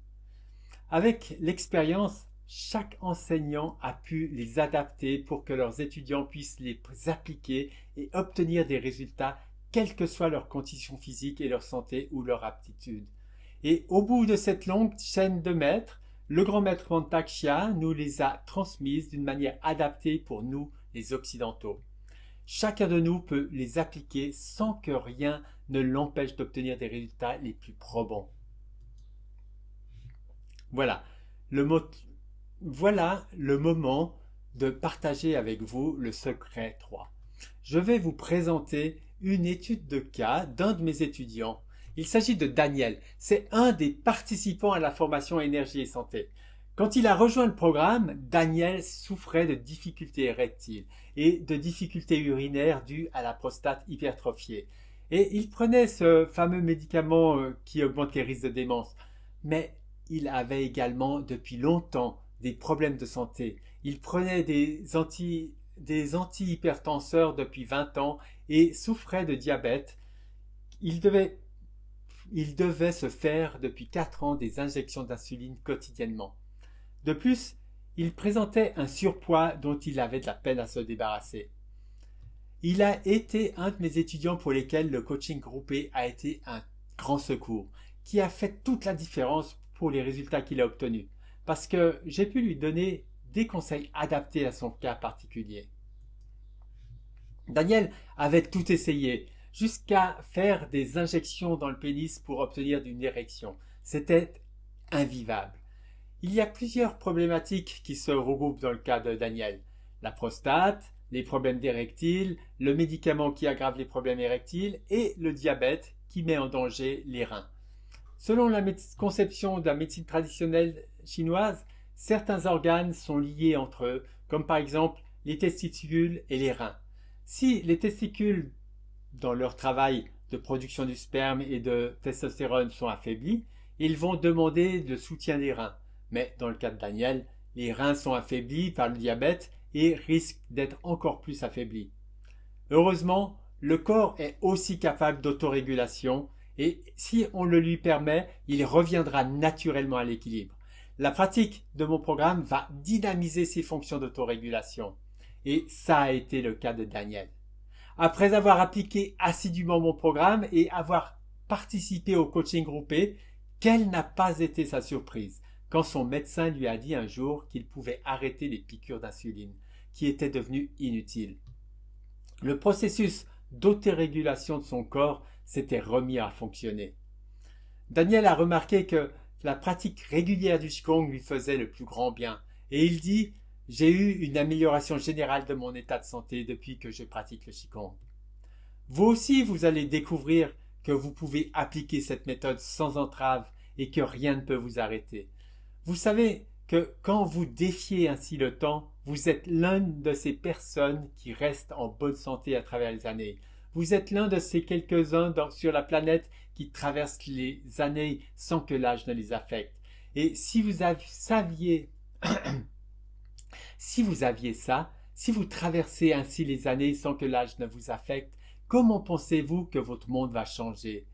S1: Avec l'expérience, chaque enseignant a pu les adapter pour que leurs étudiants puissent les appliquer et obtenir des résultats quelles que soient leurs conditions physiques et leur santé ou leur aptitude. Et au bout de cette longue chaîne de maîtres, le grand maître Mantak Chia nous les a transmises d'une manière adaptée pour nous, les Occidentaux. Chacun de nous peut les appliquer sans que rien ne l'empêche d'obtenir des résultats les plus probants. Voilà le moment de partager avec vous le secret 3. Je vais vous présenter une étude de cas d'un de mes étudiants. Il s'agit de Daniel. C'est un des participants à la formation énergie et santé. Quand il a rejoint le programme, Daniel souffrait de difficultés érectiles et de difficultés urinaires dues à la prostate hypertrophiée. Et il prenait ce fameux médicament qui augmente les risques de démence. Mais il avait également depuis longtemps des problèmes de santé. Il prenait des antihypertenseurs depuis 20 ans et souffrait de diabète. Il devait se faire depuis 4 ans des injections d'insuline quotidiennement. De plus, il présentait un surpoids dont il avait de la peine à se débarrasser. Il a été un de mes étudiants pour lesquels le coaching groupé a été un grand secours, qui a fait toute la différence pour les résultats qu'il a obtenus, parce que j'ai pu lui donner des conseils adaptés à son cas particulier. Daniel avait tout essayé, jusqu'à faire des injections dans le pénis pour obtenir une érection. C'était invivable. Il y a plusieurs problématiques qui se regroupent dans le cas de Daniel. La prostate, les problèmes d'érectile, le médicament qui aggrave les problèmes érectiles et le diabète qui met en danger les reins. Selon la conception de la médecine traditionnelle chinoise, certains organes sont liés entre eux, comme par exemple les testicules et les reins. Si les testicules, dans leur travail de production du sperme et de testostérone, sont affaiblis, ils vont demander le soutien des reins. Mais dans le cas de Daniel, les reins sont affaiblis par le diabète et risquent d'être encore plus affaiblis. Heureusement, le corps est aussi capable d'autorégulation et si on le lui permet, il reviendra naturellement à l'équilibre. La pratique de mon programme va dynamiser ses fonctions d'autorégulation. Et ça a été le cas de Daniel. Après avoir appliqué assidûment mon programme et avoir participé au coaching groupé, quelle n'a pas été sa surprise quand son médecin lui a dit un jour qu'il pouvait arrêter les piqûres d'insuline, qui étaient devenues inutiles. Le processus d'autorégulation de son corps s'était remis à fonctionner. Daniel a remarqué que la pratique régulière du Qigong lui faisait le plus grand bien, et il dit « J'ai eu une amélioration générale de mon état de santé depuis que je pratique le Qigong. » Vous aussi, vous allez découvrir que vous pouvez appliquer cette méthode sans entrave et que rien ne peut vous arrêter. Vous savez que quand vous défiez ainsi le temps, vous êtes l'une de ces personnes qui restent en bonne santé à travers les années. Vous êtes l'un de ces quelques-uns sur la planète qui traversent les années sans que l'âge ne les affecte. Et si vous saviez, si vous traversez ainsi les années sans que l'âge ne vous affecte, comment pensez-vous que votre monde va changer?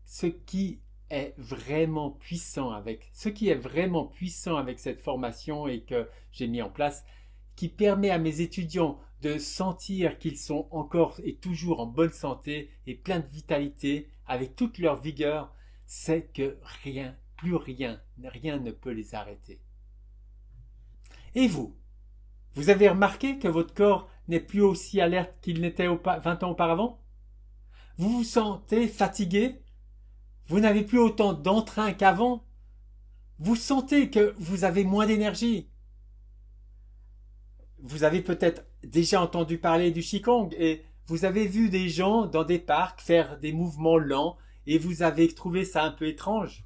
S1: Ce qui est vraiment puissant avec cette formation et que j'ai mis en place, qui permet à mes étudiants de sentir qu'ils sont encore et toujours en bonne santé et plein de vitalité avec toute leur vigueur, c'est que rien ne peut les arrêter. Et vous avez remarqué que votre corps n'est plus aussi alerte qu'il n'était 20 ans auparavant? Vous vous sentez fatigué? Vous n'avez plus autant d'entrain qu'avant? Vous sentez que vous avez moins d'énergie? Vous avez peut-être déjà entendu parler du Qigong et vous avez vu des gens dans des parcs faire des mouvements lents et vous avez trouvé ça un peu étrange.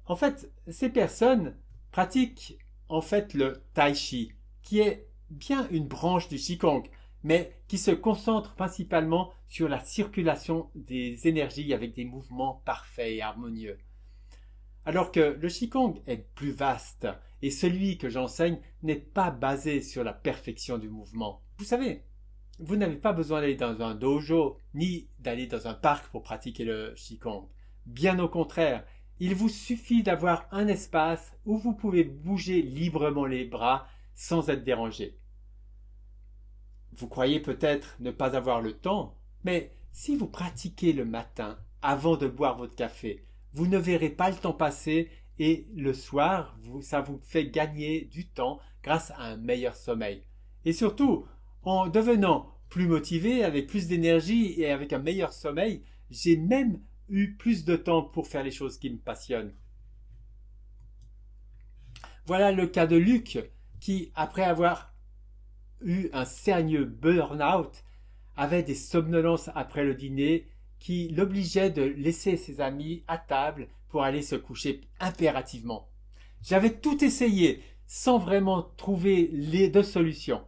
S1: En fait, ces personnes pratiquent en fait le Tai Chi, qui est bien une branche du Qigong, mais qui se concentre principalement sur la circulation des énergies avec des mouvements parfaits et harmonieux. Alors que le Qigong est plus vaste et celui que j'enseigne n'est pas basé sur la perfection du mouvement. Vous savez, vous n'avez pas besoin d'aller dans un dojo ni d'aller dans un parc pour pratiquer le Qigong. Bien au contraire, il vous suffit d'avoir un espace où vous pouvez bouger librement les bras sans être dérangé. Vous croyez peut-être ne pas avoir le temps, mais si vous pratiquez le matin avant de boire votre café, vous ne verrez pas le temps passer et le soir, ça vous fait gagner du temps grâce à un meilleur sommeil. Et surtout, en devenant plus motivé, avec plus d'énergie et avec un meilleur sommeil, j'ai même eu plus de temps pour faire les choses qui me passionnent. Voilà le cas de Luc qui, après avoir eu un sérieux burn-out, avait des somnolences après le dîner qui l'obligeaient de laisser ses amis à table pour aller se coucher impérativement. J'avais tout essayé sans vraiment trouver les deux solutions.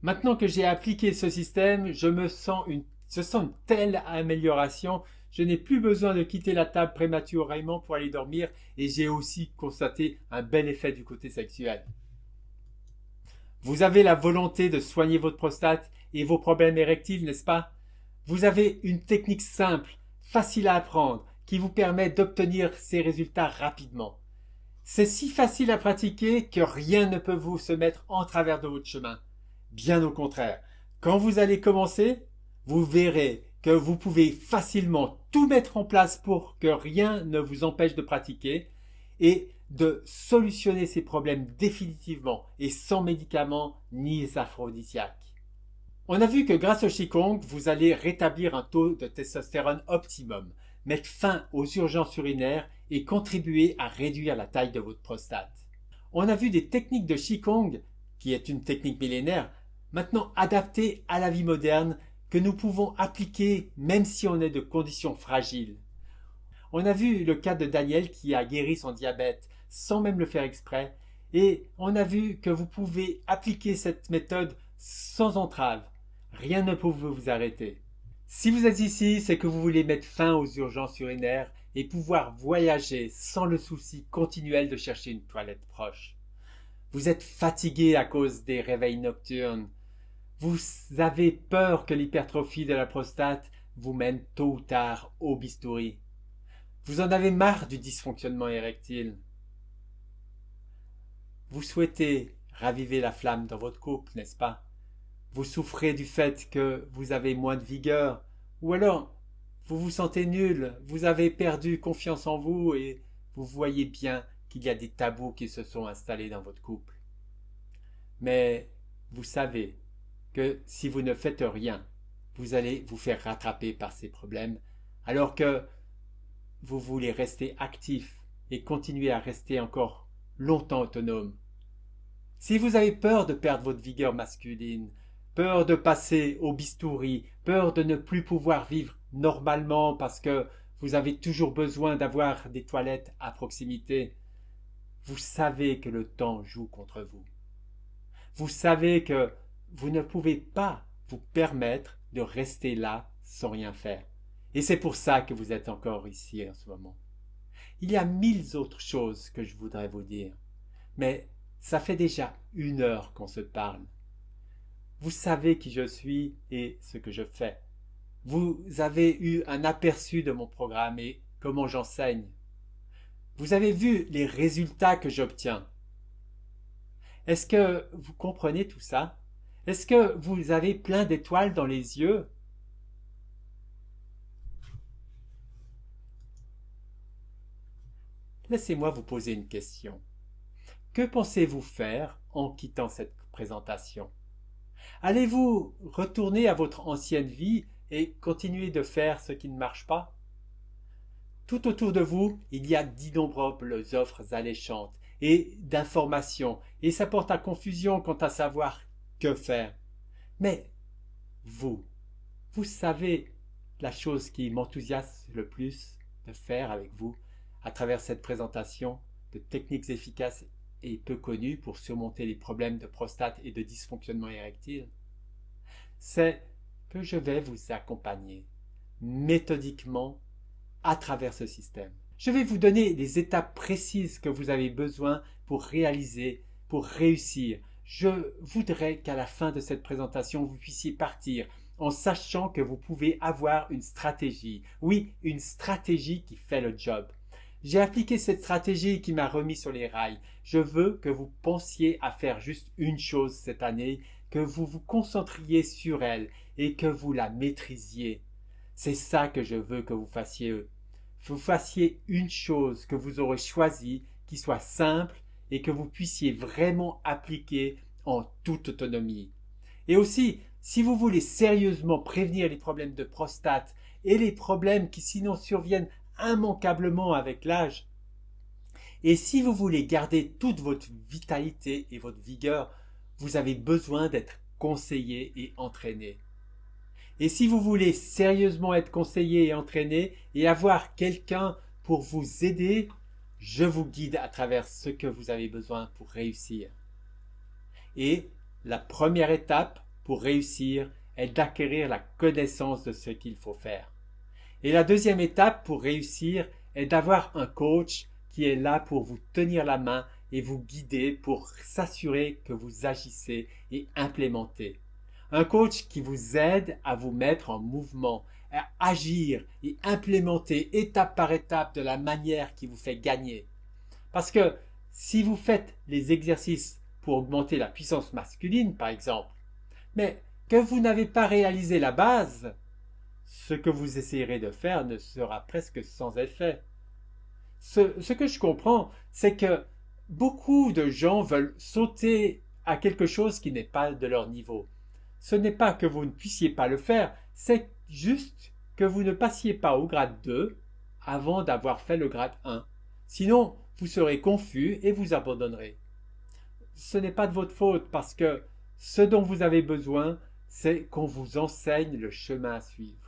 S1: Maintenant que j'ai appliqué ce système, je sens une telle amélioration. Je n'ai plus besoin de quitter la table prématurément pour aller dormir et j'ai aussi constaté un bel effet du côté sexuel. Vous avez la volonté de soigner votre prostate et vos problèmes érectiles, n'est-ce pas? Vous avez une technique simple, facile à apprendre, qui vous permet d'obtenir ces résultats rapidement. C'est si facile à pratiquer que rien ne peut vous se mettre en travers de votre chemin. Bien au contraire, quand vous allez commencer, vous verrez que vous pouvez facilement tout mettre en place pour que rien ne vous empêche de pratiquer et de solutionner ces problèmes définitivement et sans médicaments ni aphrodisiaques. On a vu que grâce au Qigong, vous allez rétablir un taux de testostérone optimum, mettre fin aux urgences urinaires et contribuer à réduire la taille de votre prostate. On a vu des techniques de Qigong, qui est une technique millénaire, maintenant adaptées à la vie moderne, que nous pouvons appliquer même si on est de conditions fragiles. On a vu le cas de Daniel qui a guéri son diabète sans même le faire exprès, et on a vu que vous pouvez appliquer cette méthode sans entrave. Rien ne peut vous arrêter. Si vous êtes ici, c'est que vous voulez mettre fin aux urgences urinaires et pouvoir voyager sans le souci continuel de chercher une toilette proche. Vous êtes fatigué à cause des réveils nocturnes. Vous avez peur que l'hypertrophie de la prostate vous mène tôt ou tard au bistouri. Vous en avez marre du dysfonctionnement érectile. Vous souhaitez raviver la flamme dans votre couple, n'est-ce pas? Vous souffrez du fait que vous avez moins de vigueur, ou alors vous vous sentez nul, vous avez perdu confiance en vous et vous voyez bien qu'il y a des tabous qui se sont installés dans votre couple. Mais vous savez que si vous ne faites rien, vous allez vous faire rattraper par ces problèmes, alors que vous voulez rester actif et continuer à rester encore longtemps autonome. Si vous avez peur de perdre votre vigueur masculine, peur de passer au bistouri, peur de ne plus pouvoir vivre normalement parce que vous avez toujours besoin d'avoir des toilettes à proximité, vous savez que le temps joue contre vous. Vous savez que vous ne pouvez pas vous permettre de rester là sans rien faire. Et c'est pour ça que vous êtes encore ici en ce moment. Il y a 1000 autres choses que je voudrais vous dire, mais ça fait déjà 1 heure qu'on se parle. Vous savez qui je suis et ce que je fais. Vous avez eu un aperçu de mon programme et comment j'enseigne. Vous avez vu les résultats que j'obtiens. Est-ce que vous comprenez tout ça? Est-ce que vous avez plein d'étoiles dans les yeux? Laissez-moi vous poser une question. Que pensez-vous faire en quittant cette présentation? Allez-vous retourner à votre ancienne vie et continuer de faire ce qui ne marche pas? Tout autour de vous, il y a d'innombrables offres alléchantes et d'informations, et ça porte à confusion quant à savoir que faire. Mais vous savez la chose qui m'enthousiasme le plus de faire avec vous à travers cette présentation de techniques efficaces et peu connues pour surmonter les problèmes de prostate et de dysfonctionnement érectile, c'est que je vais vous accompagner méthodiquement à travers ce système. Je vais vous donner les étapes précises que vous avez besoin pour réaliser, pour réussir. Je voudrais qu'à la fin de cette présentation, vous puissiez partir en sachant que vous pouvez avoir une stratégie. Oui, une stratégie qui fait le job. J'ai appliqué cette stratégie qui m'a remis sur les rails. Je veux que vous pensiez à faire juste une chose cette année, que vous vous concentriez sur elle et que vous la maîtrisiez. C'est ça que je veux que vous fassiez. Vous fassiez une chose que vous aurez choisie, qui soit simple et que vous puissiez vraiment appliquer en toute autonomie. Et aussi, si vous voulez sérieusement prévenir les problèmes de prostate et les problèmes qui sinon surviennent immanquablement avec l'âge, et si vous voulez garder toute votre vitalité et votre vigueur, vous avez besoin d'être conseillé et entraîné. Et si vous voulez sérieusement être conseillé et entraîné et avoir quelqu'un pour vous aider, je vous guide à travers ce que vous avez besoin pour réussir. Et la première étape pour réussir est d'acquérir la connaissance de ce qu'il faut faire. Et la deuxième étape pour réussir est d'avoir un coach qui est là pour vous tenir la main et vous guider pour s'assurer que vous agissez et implémentez. Un coach qui vous aide à vous mettre en mouvement, à agir et implémenter étape par étape de la manière qui vous fait gagner. Parce que si vous faites les exercices pour augmenter la puissance masculine, par exemple, mais que vous n'avez pas réalisé la base, ce que vous essayerez de faire ne sera presque sans effet. Ce que je comprends, c'est que beaucoup de gens veulent sauter à quelque chose qui n'est pas de leur niveau. Ce n'est pas que vous ne puissiez pas le faire, c'est juste que vous ne passiez pas au grade 2 avant d'avoir fait le grade 1. Sinon, vous serez confus et vous abandonnerez. Ce n'est pas de votre faute parce que ce dont vous avez besoin, c'est qu'on vous enseigne le chemin à suivre.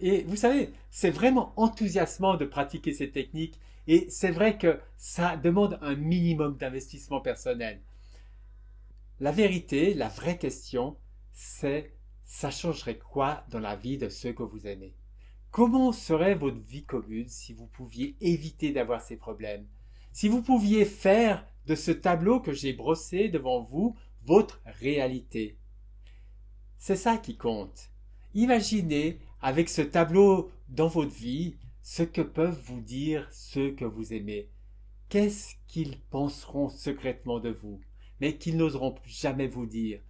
S1: Et vous savez, c'est vraiment enthousiasmant de pratiquer ces techniques et c'est vrai que ça demande un minimum d'investissement personnel. la vérité, la vraie question, c'est ça changerait quoi dans la vie de ceux que vous aimez? Comment serait votre vie commune si vous pouviez éviter d'avoir ces problèmes? Si vous pouviez faire de ce tableau que j'ai brossé devant vous votre réalité? C'est ça qui compte. Imaginez avec ce tableau dans votre vie ce que peuvent vous dire ceux que vous aimez. Qu'est-ce qu'ils penseront secrètement de vous, mais qu'ils n'oseront jamais vous dire?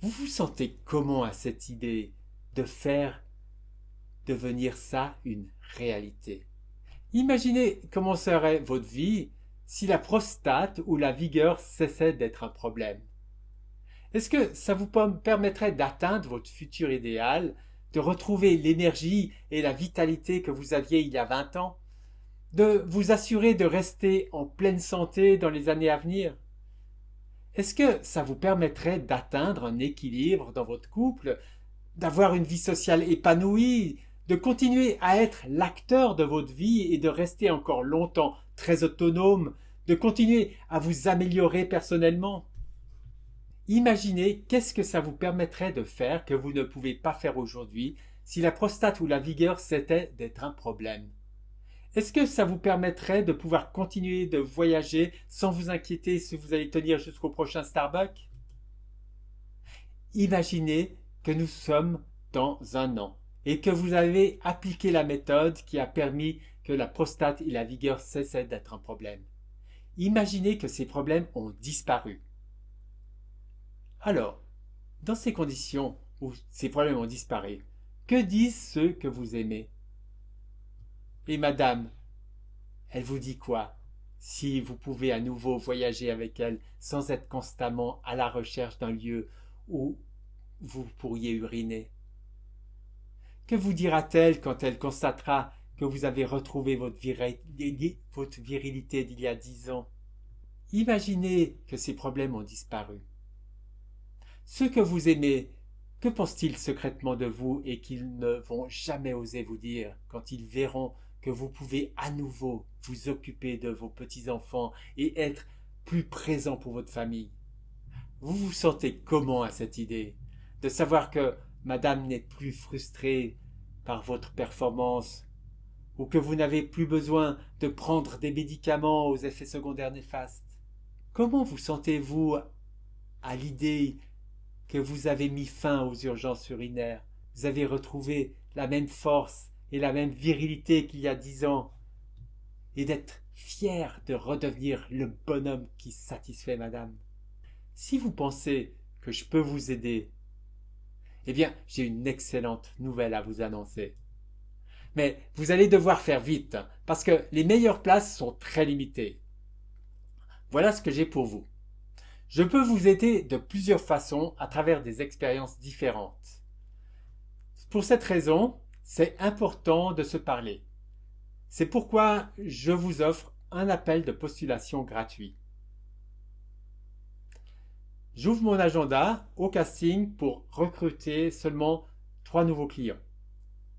S1: Vous vous sentez comment à cette idée de faire devenir ça une réalité? Imaginez comment serait votre vie si la prostate ou la vigueur cessait d'être un problème. Est-ce que ça vous permettrait d'atteindre votre futur idéal, de retrouver l'énergie et la vitalité que vous aviez il y a 20 ans, de vous assurer de rester en pleine santé dans les années à venir? Est-ce que ça vous permettrait d'atteindre un équilibre dans votre couple, d'avoir une vie sociale épanouie, de continuer à être l'acteur de votre vie et de rester encore longtemps très autonome, de continuer à vous améliorer personnellement? Imaginez qu'est-ce que ça vous permettrait de faire que vous ne pouvez pas faire aujourd'hui si la prostate ou la vigueur c'était d'être un problème. Est-ce que ça vous permettrait de pouvoir continuer de voyager sans vous inquiéter si vous allez tenir jusqu'au prochain Starbucks? Imaginez que nous sommes dans un an et que vous avez appliqué la méthode qui a permis que la prostate et la vigueur cessaient d'être un problème. Imaginez que ces problèmes ont disparu. Alors, dans ces conditions où ces problèmes ont disparu, que disent ceux que vous aimez? Et madame, elle vous dit quoi si vous pouvez à nouveau voyager avec elle sans être constamment à la recherche d'un lieu où vous pourriez uriner? Que vous dira-t-elle quand elle constatera que vous avez retrouvé votre virilité d'il y a 10 ans? Imaginez que ces problèmes ont disparu. Ceux que vous aimez, que pensent-ils secrètement de vous et qu'ils ne vont jamais oser vous dire quand ils verront que vous pouvez à nouveau vous occuper de vos petits-enfants et être plus présent pour votre famille? Vous vous sentez comment à cette idée de savoir que madame n'est plus frustrée par votre performance ou que vous n'avez plus besoin de prendre des médicaments aux effets secondaires néfastes? Comment vous sentez-vous à l'idée que vous avez mis fin aux urgences urinaires? Vous avez retrouvé la même force et la même virilité qu'il y a 10 ans et d'être fier de redevenir le bonhomme qui satisfait madame. Si vous pensez que je peux vous aider, eh bien, j'ai une excellente nouvelle à vous annoncer. Mais vous allez devoir faire vite, parce que les meilleures places sont très limitées. Voilà ce que j'ai pour vous. Je peux vous aider de plusieurs façons à travers des expériences différentes. Pour cette raison, c'est important de se parler. C'est pourquoi je vous offre un appel de postulation gratuit. J'ouvre mon agenda au casting pour recruter seulement 3 nouveaux clients.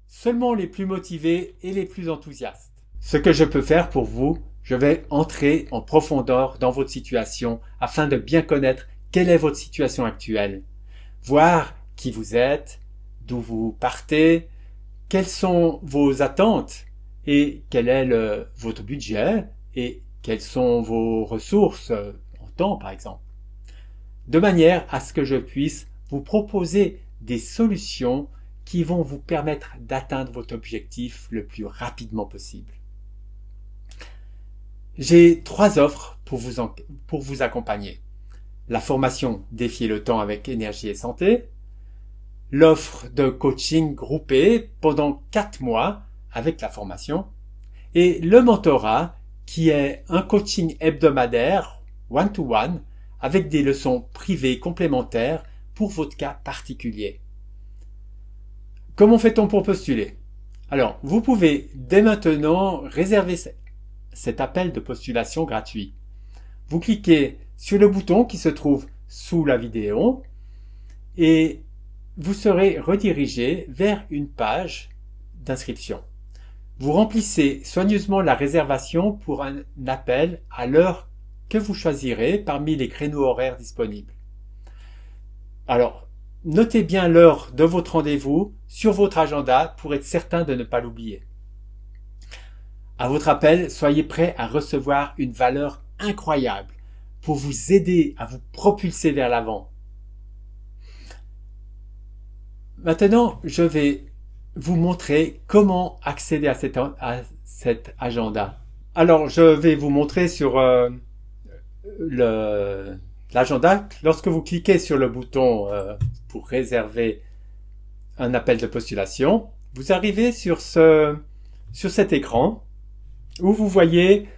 S1: Seulement les plus motivés et les plus enthousiastes. Ce que je peux faire pour vous, je vais entrer en profondeur dans votre situation afin de bien connaître quelle est votre situation actuelle. Voir qui vous êtes, d'où vous partez, quelles sont vos attentes et quel est votre budget et quelles sont vos ressources en temps par exemple. De manière à ce que je puisse vous proposer des solutions qui vont vous permettre d'atteindre votre objectif le plus rapidement possible. J'ai 3 offres pour vous accompagner. La formation Défier le temps avec énergie et santé, l'offre de coaching groupé pendant 4 mois avec la formation et le mentorat qui est un coaching hebdomadaire one-to-one avec des leçons privées complémentaires pour votre cas particulier. Comment fait-on pour postuler? Alors, vous pouvez dès maintenant réserver cet appel de postulation gratuit. Vous cliquez sur le bouton qui se trouve sous la vidéo et vous serez redirigé vers une page d'inscription. Vous remplissez soigneusement la réservation pour un appel à l'heure que vous choisirez parmi les créneaux horaires disponibles. Alors, notez bien l'heure de votre rendez-vous sur votre agenda pour être certain de ne pas l'oublier. À votre appel, soyez prêt à recevoir une valeur incroyable pour vous aider à vous propulser vers l'avant. Maintenant, je vais vous montrer comment accéder à cet agenda. Alors, je vais vous montrer sur l'agenda. Lorsque vous cliquez sur le bouton pour réserver un appel de postulation, vous arrivez sur cet écran où vous voyez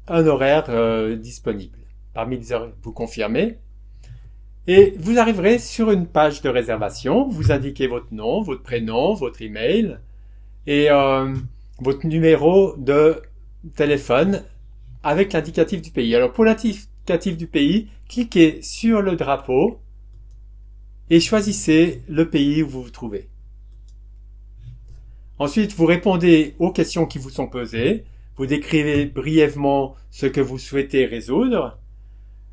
S1: un horaire disponible. Parmi les heures, vous confirmez. Et vous arriverez sur une page de réservation. Vous indiquez votre nom, votre prénom, votre email et votre numéro de téléphone avec l'indicatif du pays. Alors pour l'indicatif du pays, cliquez sur le drapeau et choisissez le pays où vous vous trouvez. Ensuite, vous répondez aux questions qui vous sont posées. Vous décrivez brièvement ce que vous souhaitez résoudre.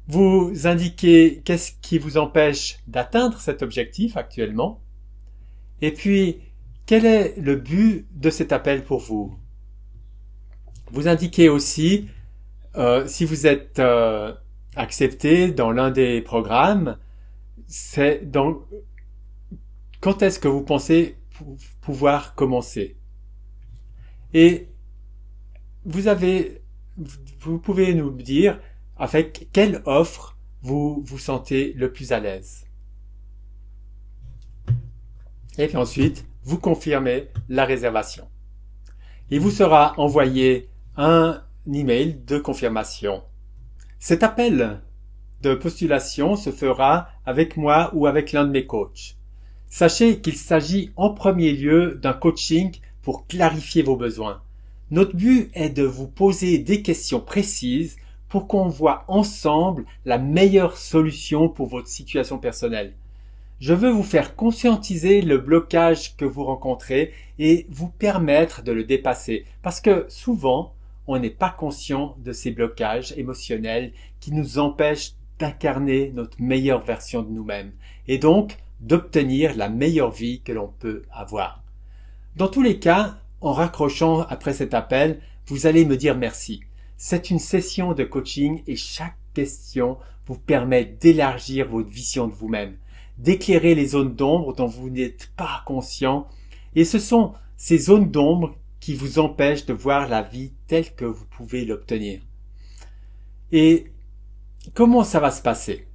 S1: Vous indiquez qu'est-ce qui vous empêche d'atteindre cet objectif actuellement. Et puis, quel est le but de cet appel pour vous? Vous indiquez aussi si vous êtes accepté dans l'un des programmes, quand est-ce que vous pensez pouvoir commencer. Et vous pouvez nous dire avec quelle offre vous vous sentez le plus à l'aise. Et puis ensuite, vous confirmez la réservation. Il vous sera envoyé un email de confirmation. Cet appel de postulation se fera avec moi ou avec l'un de mes coachs. Sachez qu'il s'agit en premier lieu d'un coaching pour clarifier vos besoins. Notre but est de vous poser des questions précises pour qu'on voit ensemble la meilleure solution pour votre situation personnelle. Je veux vous faire conscientiser le blocage que vous rencontrez et vous permettre de le dépasser. Parce que souvent, on n'est pas conscient de ces blocages émotionnels qui nous empêchent d'incarner notre meilleure version de nous-mêmes. Et donc, d'obtenir la meilleure vie que l'on peut avoir. Dans tous les cas, en raccrochant après cet appel, vous allez me dire merci. C'est une session de coaching et chaque question vous permet d'élargir votre vision de vous-même, d'éclairer les zones d'ombre dont vous n'êtes pas conscient. Et ce sont ces zones d'ombre qui vous empêchent de voir la vie telle que vous pouvez l'obtenir. Et comment ça va se passer?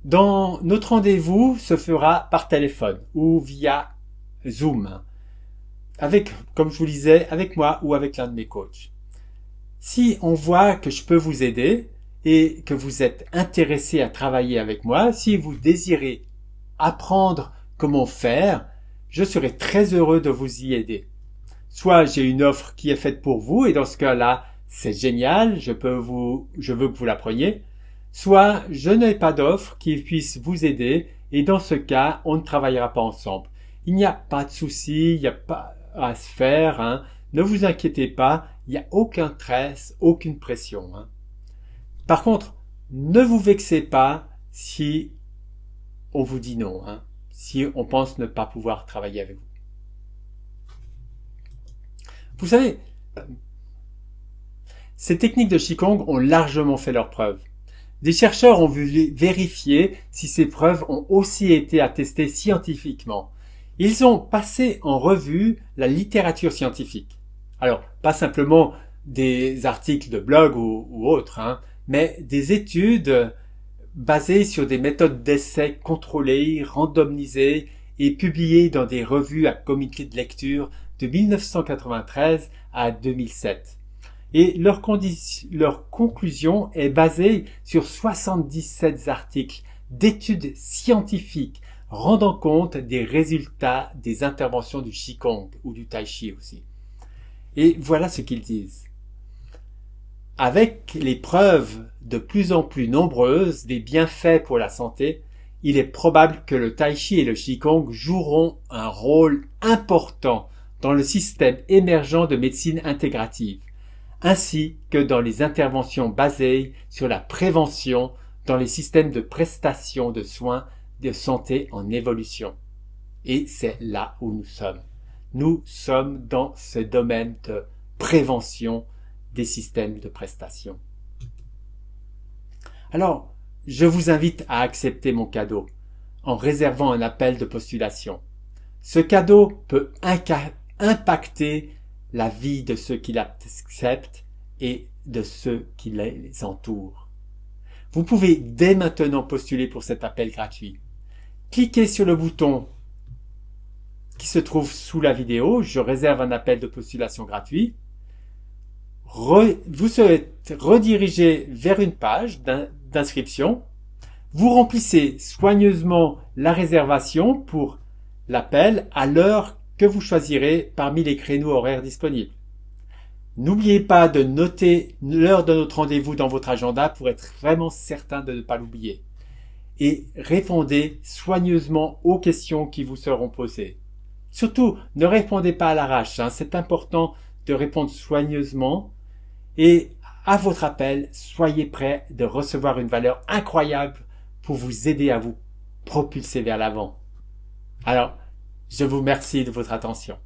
S1: Notre rendez-vous se fera par téléphone ou via Zoom, comme je vous le disais, avec moi ou avec l'un de mes coachs. Si on voit que je peux vous aider et que vous êtes intéressé à travailler avec moi, si vous désirez apprendre comment faire, je serai très heureux de vous y aider. Soit j'ai une offre qui est faite pour vous et dans ce cas-là, c'est génial, je veux que vous la preniez. Soit je n'ai pas d'offre qui puisse vous aider et dans ce cas, on ne travaillera pas ensemble. Il n'y a pas de souci, il n'y a pas à se faire, hein. Ne vous inquiétez pas, il n'y a aucun stress, aucune pression. Hein. Par contre, ne vous vexez pas si on vous dit non, hein, si on pense ne pas pouvoir travailler avec vous. Vous savez, ces techniques de Qigong ont largement fait leurs preuves. Des chercheurs ont voulu vérifier si ces preuves ont aussi été attestées scientifiquement. Ils ont passé en revue la littérature scientifique. Alors, pas simplement des articles de blog ou autres, hein, mais des études basées sur des méthodes d'essai contrôlées, randomisées et publiées dans des revues à comité de lecture de 1993 à 2007. Et leur conclusion est basée sur 77 articles d'études scientifiques rendant compte des résultats des interventions du Qigong ou du Tai Chi aussi. Et voilà ce qu'ils disent. Avec les preuves de plus en plus nombreuses des bienfaits pour la santé, il est probable que le Tai Chi et le Qigong joueront un rôle important dans le système émergent de médecine intégrative. ainsi que dans les interventions basées sur la prévention dans les systèmes de prestation de soins de santé en évolution. Et c'est là où nous sommes. Nous sommes dans ce domaine de prévention des systèmes de prestation. Alors, je vous invite à accepter mon cadeau en réservant un appel de postulation. Ce cadeau peut impacter la vie de ceux qui l'acceptent et de ceux qui les entourent. Vous pouvez dès maintenant postuler pour cet appel gratuit. Cliquez sur le bouton qui se trouve sous la vidéo. Je réserve un appel de postulation gratuit. Vous serez redirigé vers une page d'inscription. Vous remplissez soigneusement la réservation pour l'appel à l'heure que vous choisirez parmi les créneaux horaires disponibles. N'oubliez pas de noter l'heure de notre rendez-vous dans votre agenda pour être vraiment certain de ne pas l'oublier. Et répondez soigneusement aux questions qui vous seront posées. Surtout, ne répondez pas à l'arrache. C'est important de répondre soigneusement. Et à votre appel, soyez prêts de recevoir une valeur incroyable pour vous aider à vous propulser vers l'avant. Alors, je vous remercie de votre attention.